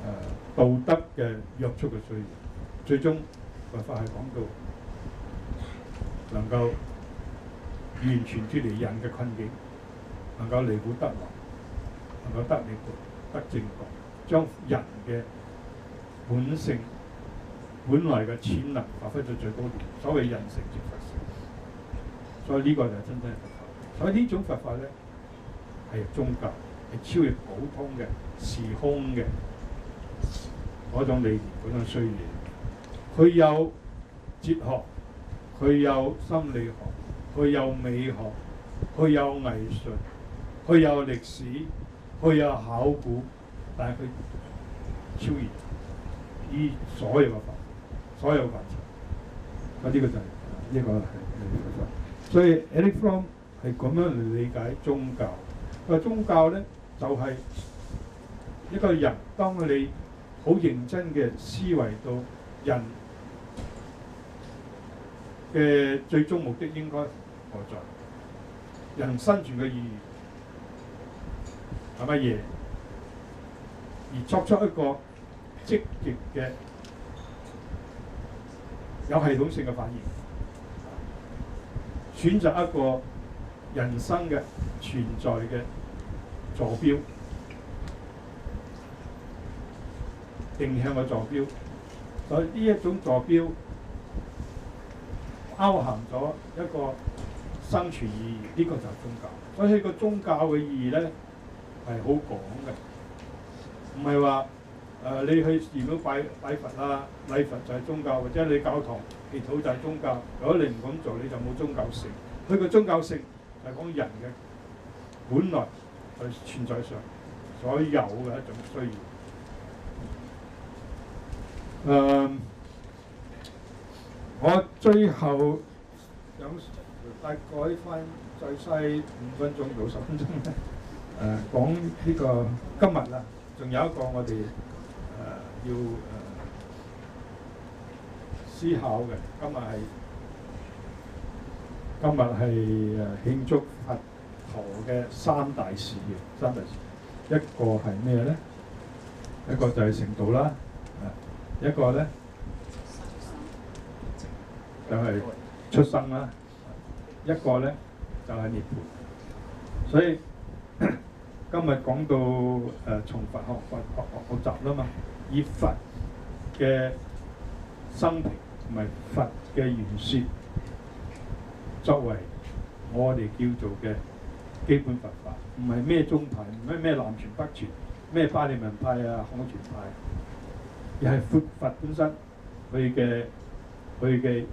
要，道德嘅約束嘅需要，最終佛法係講到能夠完全脫離人嘅困境，能夠離苦得樂，能夠得離苦得正覺，將人嘅本性本來嘅潛能發揮到最高點，所謂人成即佛性。所以呢個就係真正嘅佛法。所以呢種佛法咧係宗教，係超越普通嘅時空嘅嗰種理念、嗰種需要。佢有哲學，佢有心理學，佢有美學，佢有藝術，佢有歷史，佢有考古，但係佢超越於所有嘅法，所有嘅範疇。呢個就係呢個係佛法。所以 Ven Prof係咁樣嚟理解宗教。佢話宗教咧就係一個人，當你好認真嘅思維到人嘅最終目的應該何在？人生存嘅意義係乜嘢？而作出一個積極嘅有系統性嘅反應，選擇一個人生嘅存在嘅坐標，定向嘅坐標。所以呢一種坐標包含咗一個生存意義，呢個就係宗教。所以個宗教嘅意義咧係好廣嘅，唔係話你去寺廟拜佛啊，禮佛就係宗教，或者你教堂祈禱就係宗教。如果你唔咁做，你就冇宗教性。佢個宗教性係講人嘅本來係存在上所有嘅一種需要。我最後想大概翻再嘥5分鐘到10分鐘咧，講呢個今日啦，仲有一個我哋要思考嘅。今日係慶祝佛陀嘅三大事業。一個係咩咧？一個就係成道啦，一個咧就係出生啦，一個咧就係涅槃。所以今日講到從佛學習啦嘛，以佛嘅生平同埋佛嘅言説作為我哋叫做嘅基本佛法，唔係咩宗派，唔係咩南傳北傳，咩巴利文派啊、漢傳派，而係佛本身佢嘅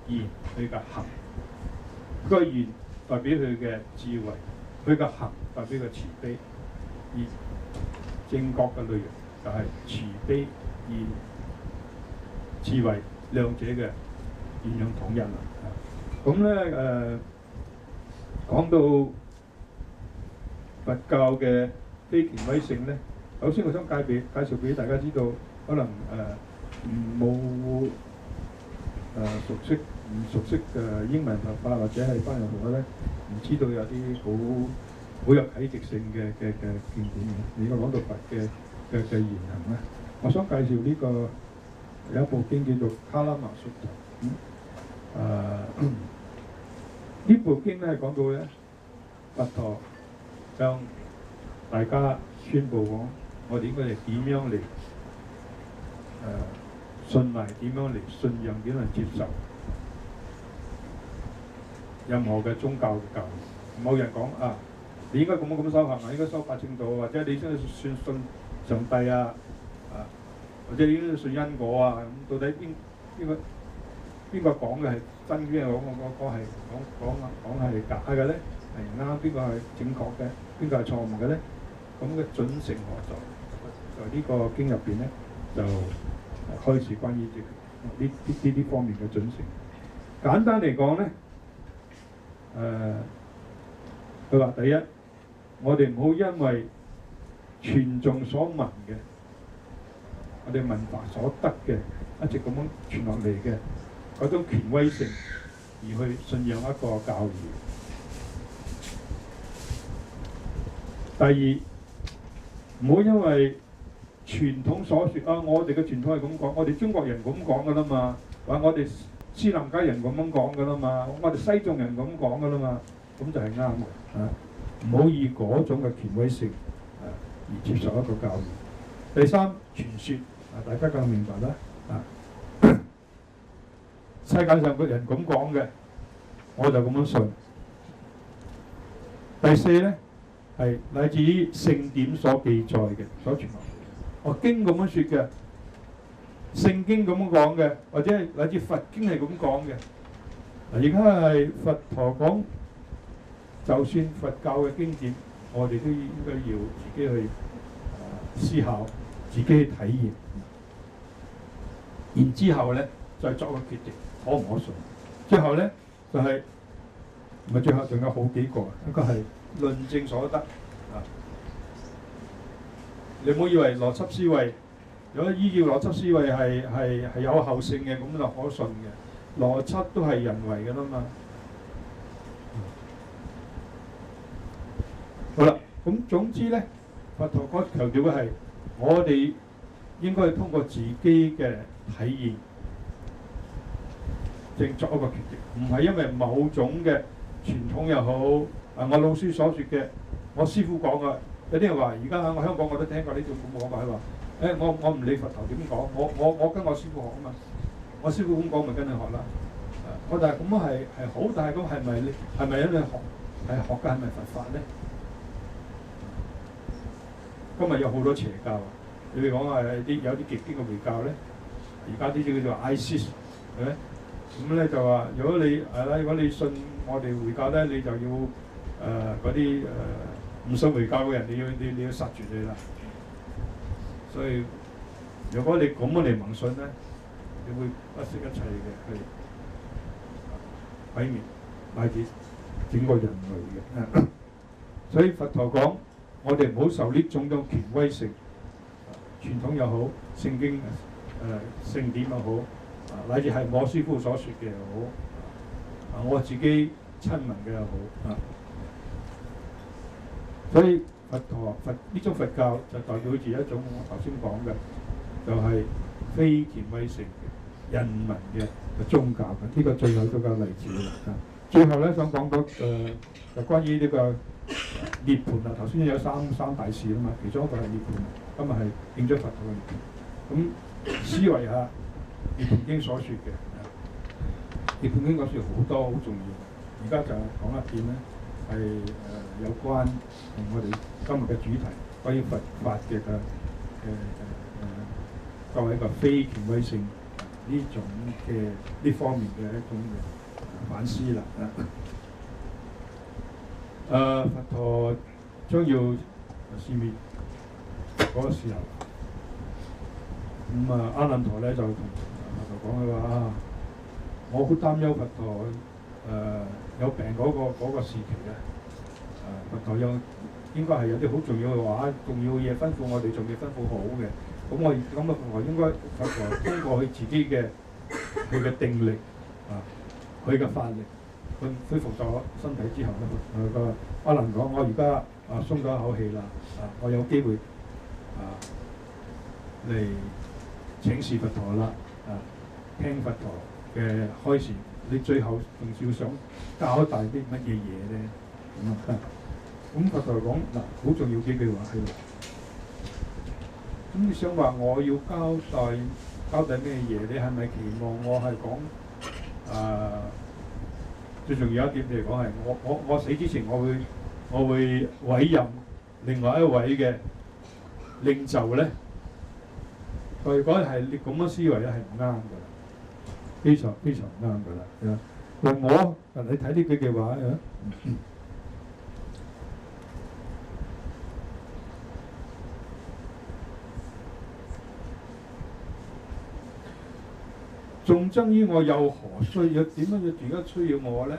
言、佢嘅行。佢個言代表佢嘅智慧，佢嘅行代表佢慈悲。而正確嘅內容就係慈悲而智慧兩者嘅現象統一啦。咁咧講到佛教嘅非權威性咧，首先我想介紹俾大家知道，可能冇唔熟悉英文佛法或者係翻譯佛法咧，唔知道有啲好有啟迪性嘅經典嘅。如果講到佛嘅言行咧，我想介紹呢個有一部經叫做《卡拉瑪述陀》。呢部經咧講到咧，佛陀向大家宣佈講，我哋應該係點樣嚟信賴，點樣嚟信仰，點樣嚟接受任何嘅宗教嘅教義。冇人講你應該咁修行啊，應該修八正道，或者你應該信上帝啊，或者你應該信因果啊。咁到底邊個講嘅係真，邊個講係假嘅咧？係啱，邊個係正確嘅？邊個係錯誤嘅咧？咁嘅準繩何在？在呢個經入邊咧，就開始關於呢方面嘅準繩。簡單嚟講咧，佢話第一，我哋唔好因為傳頌所聞嘅，我哋聞法所得嘅，一直咁樣傳落嚟嘅嗰種權威性，而去信仰一個教義。第二，唔好因為傳統所說我哋嘅傳統係咁講，我哋中國人咁講噶啦嘛，或者我哋斯林家人咁樣講噶啦嘛，我哋西藏人咁講噶啦嘛，咁就係啱嘅。唔好以嗰種嘅權威性而接受一個教義。第三，傳說大家更明白啦。世界上嘅人咁講嘅，我就咁樣信。第四咧係乃至於聖典所記載嘅，所傳落嚟，經咁樣説嘅，聖經咁樣講嘅，或者乃至佛經係咁講嘅。而家係佛陀講，就算佛教嘅經典，我哋都應該要自己去思考，自己去體驗，然之後咧再作個決定，可唔可信？最後咧就係唔係最後仲有好幾個，一個係論證所得你唔好以為邏輯思維，如果依照邏輯思維係有效性嘅，咁就可信嘅。邏輯都係人為嘅啦嘛。好啦，咁總之咧，佛陀嗰強調嘅係我哋應該通過自己嘅體驗，正作一個決定，唔係因為某種嘅傳統又好，我老師所說嘅，我師傅講嘅。有啲人話，而家喺我香港我都聽過呢種咁講法，佢話：我唔理佛陀點講，我跟我師傅學啊嘛，我師傅咁講咪跟佢學啦。我但係咁係好，但係咁係咪因為學嘅係咪佛法咧？今日有好多邪教啊！你哋講話有啲極端嘅回教咧，而家啲叫做 ISIS 係咪？咁咧就話如果你信我哋回教咧，你就要嗰啲唔信回教嘅人，你要殺絕你啦。所以如果你咁樣嚟盲信咧，你會不惜一切嘅去毀滅乃至整個人類嘅。所以佛陀講，我哋唔好受呢種權威性，傳統又好，聖經聖典又好，乃至係我師父所說嘅又好，我自己親民嘅又好。所以佛呢種佛教就代表住一種我頭先講嘅，就係非權威性嘅人民嘅宗教嘅。呢個最後嗰個例子啦。最後咧想講到就關於呢個涅槃啦。頭先有三大事啊嘛，其中一個係涅槃，今日係應咗佛陀嘅涅槃。咁思維下涅槃經所說嘅，涅槃經嗰說好多好重要。而家就講一遍咧，係有關同我哋今日嘅主題關於佛法嘅作為一個非權威性呢種嘅呢方面嘅一種反思啦。佛陀將要熄滅嗰個時候，咁阿難陀咧就同佛陀講佢話啊，我好擔憂佛陀有病嗰個時期咧。佛陀應該係有啲好重要嘅話，重要嘅嘢吩咐我哋，仲未吩咐好嘅。咁佛陀應該佛陀通過佢自己嘅佢嘅定力佢嘅法力，佢恢復咗身體之後咧，個阿難講：我而家鬆咗一口氣啦，我有機會嚟請示佛陀啦，聽佛陀嘅開示。你最後仲要想交代啲乜嘢嘢咧？咁佛陀講嗱，好重要幾句話喺度。咁你想話我要交代咩嘢？你係咪期望我係講最重要一點嚟講係我死之前我會委任另外一位嘅領袖咧？如果係你咁樣思維咧，係唔啱㗎啦，非常非常唔啱㗎啦。你睇呢幾句話眾僧於我有何需要？點樣要而家需要我咧？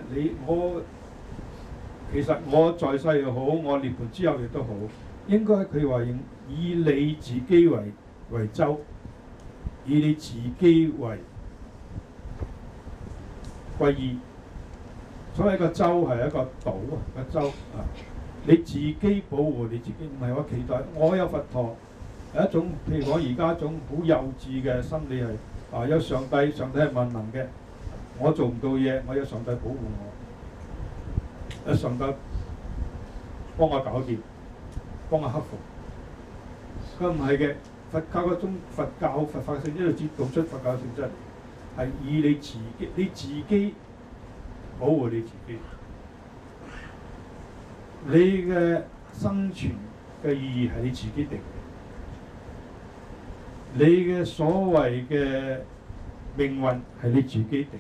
其實我在世又好，我涅槃之後亦都好，應該佢話以你自己為舟，以你自己為歸依。所謂個舟係一個島個舟啊！你自己保護你自己，唔係我期待我有佛陀係一種，譬如我而家一種好幼稚嘅心理係。有上帝係萬能嘅，我做唔到嘢，我有上帝保護我，有上帝幫我搞掂，幫我克服。佢唔係嘅，佛教嗰種佛法性質就道出佛教性質，係以你自己保護你自己，你嘅生存嘅意義係你自己定。你嘅所謂嘅命運係你自己定嘅，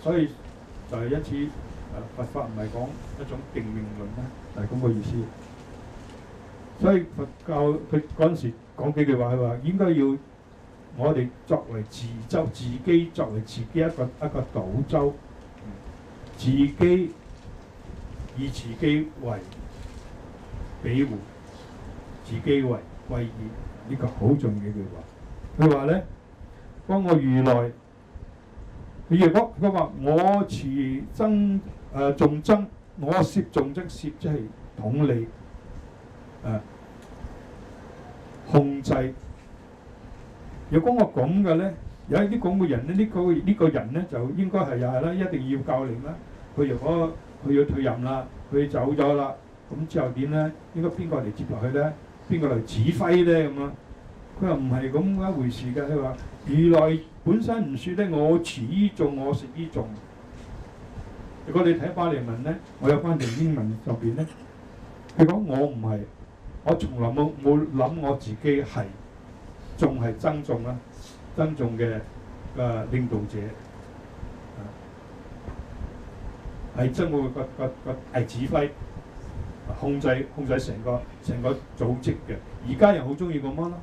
所以就係因此佛法唔係講一種定命論啦，就係咁個意思。所以佛教佢嗰陣時講幾句話，佢話應該要我哋作為自舟，自己作為自己一個島舟，自己以自己為庇護，自己為歸依，呢個好重要嘅句話。佢話咧，當我如來，如果佢話我持僧眾僧，我攝眾僧，攝即係統理控制。如果我咁嘅咧，有一啲咁嘅人咧，呢個人咧就應該係又係啦，一定要教令啦。佢如果佢要退任啦，佢走咗啦，咁之後點咧？應該邊個嚟接落去咧？邊個嚟指揮咧？咁啊？佢話唔係咁一回事㗎。佢話如來本身唔説咧，我持於眾，我食於眾。如果你睇巴利文咧，我有翻譯英文入邊咧，佢講我唔係，我從來冇諗我自己係，眾係僧眾啦，僧眾嘅領導者，係真會個大指揮，控制成個組織嘅。而家人好中意咁樣咯，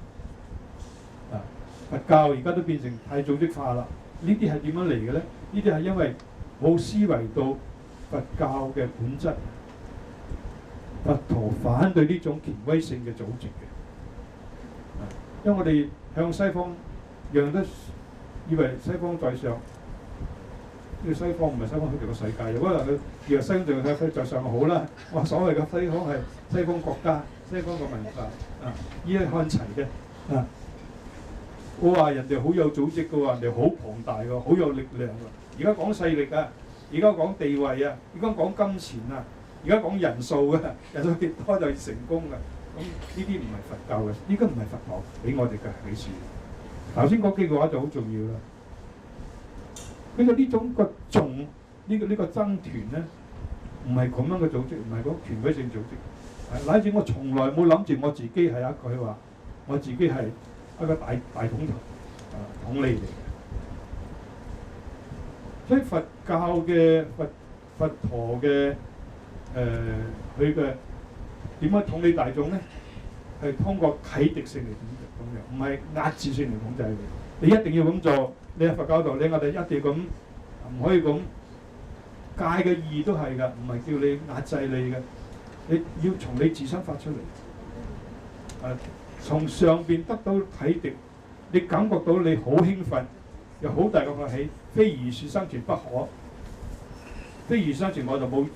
佛教而家都變成太組織化啦。呢啲係點樣嚟嘅咧？呢啲係因為冇思維到佛教嘅本質，佛陀反對呢種權威性嘅組織嘅。因為我哋向西方樣都以為西方在上，呢個西方唔係西方佢哋個世界，如果話佢以為西方在上好啦，哇！所謂嘅西方係西方國家、西方嘅文化依家看齊嘅我話人哋好有組織嘅喎，人哋好龐大嘅，好有力量嘅。而家講勢力啊，而家講地位啊，而家講金錢啊，而家講人數啊，人數越多就成功嘅。咁呢啲唔係佛教嘅，呢個唔係佛陀俾我哋嘅啟示。頭先嗰幾句話就好重要啦。佢就呢種個眾呢個僧團咧，唔係咁樣嘅組織，唔係嗰權威性組織。乃至我從來冇諗住我自己係一個，佢話我自己係一個大統頭統理嚟嘅。所以佛教嘅佛陀嘅佢嘅點樣統理大眾咧，係通過啟迪性嚟咁樣，唔係壓制性嚟統制你。你一定要咁做，你喺佛教度，你我哋一定要咁，唔可以咁。戒嘅意義都係㗎，唔係叫你壓制你嘅，你要從你自身發出嚟。從上邊得到啟迪，你感覺到你好興奮，有好大嘅發起，非如是生存不可。非如是生存我就冇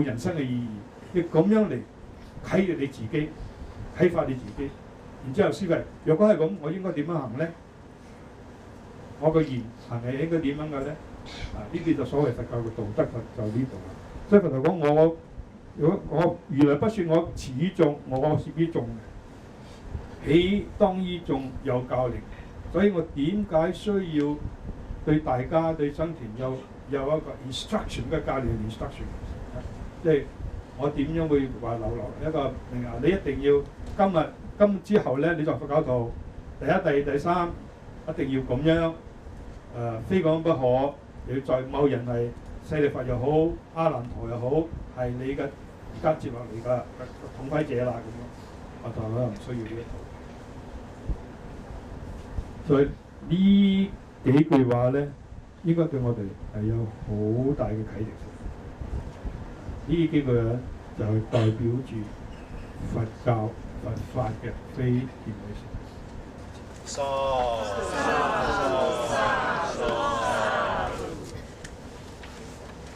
人生嘅意義。你咁樣嚟啟迪你自己，啟發你自己，然之後思維，若果係咁，我應該點樣行咧？我個言行係應該點樣嘅咧？呢啲就所謂佛教嘅道德就呢度啦。所以佛陀講如果我如來不説我持於眾，我攝於眾，豈當於眾有教令？所以我點解需要對大家對僧團有一個 instruction 嘅教練 instruction？ 即係我點樣會話留落一個明啊？你一定要今之後咧，你在佛教徒第一、第二、第三一定要咁樣非講不可。你再某人係舍利佛又好，阿難陀又好，係你嘅而家接落嚟嘅統輝者啦咁樣，我就可能唔需要呢一套。所以呢幾句話咧，應該對我哋係有好大嘅啟迪性。呢幾句咧就係代表住佛教佛法嘅非權威性。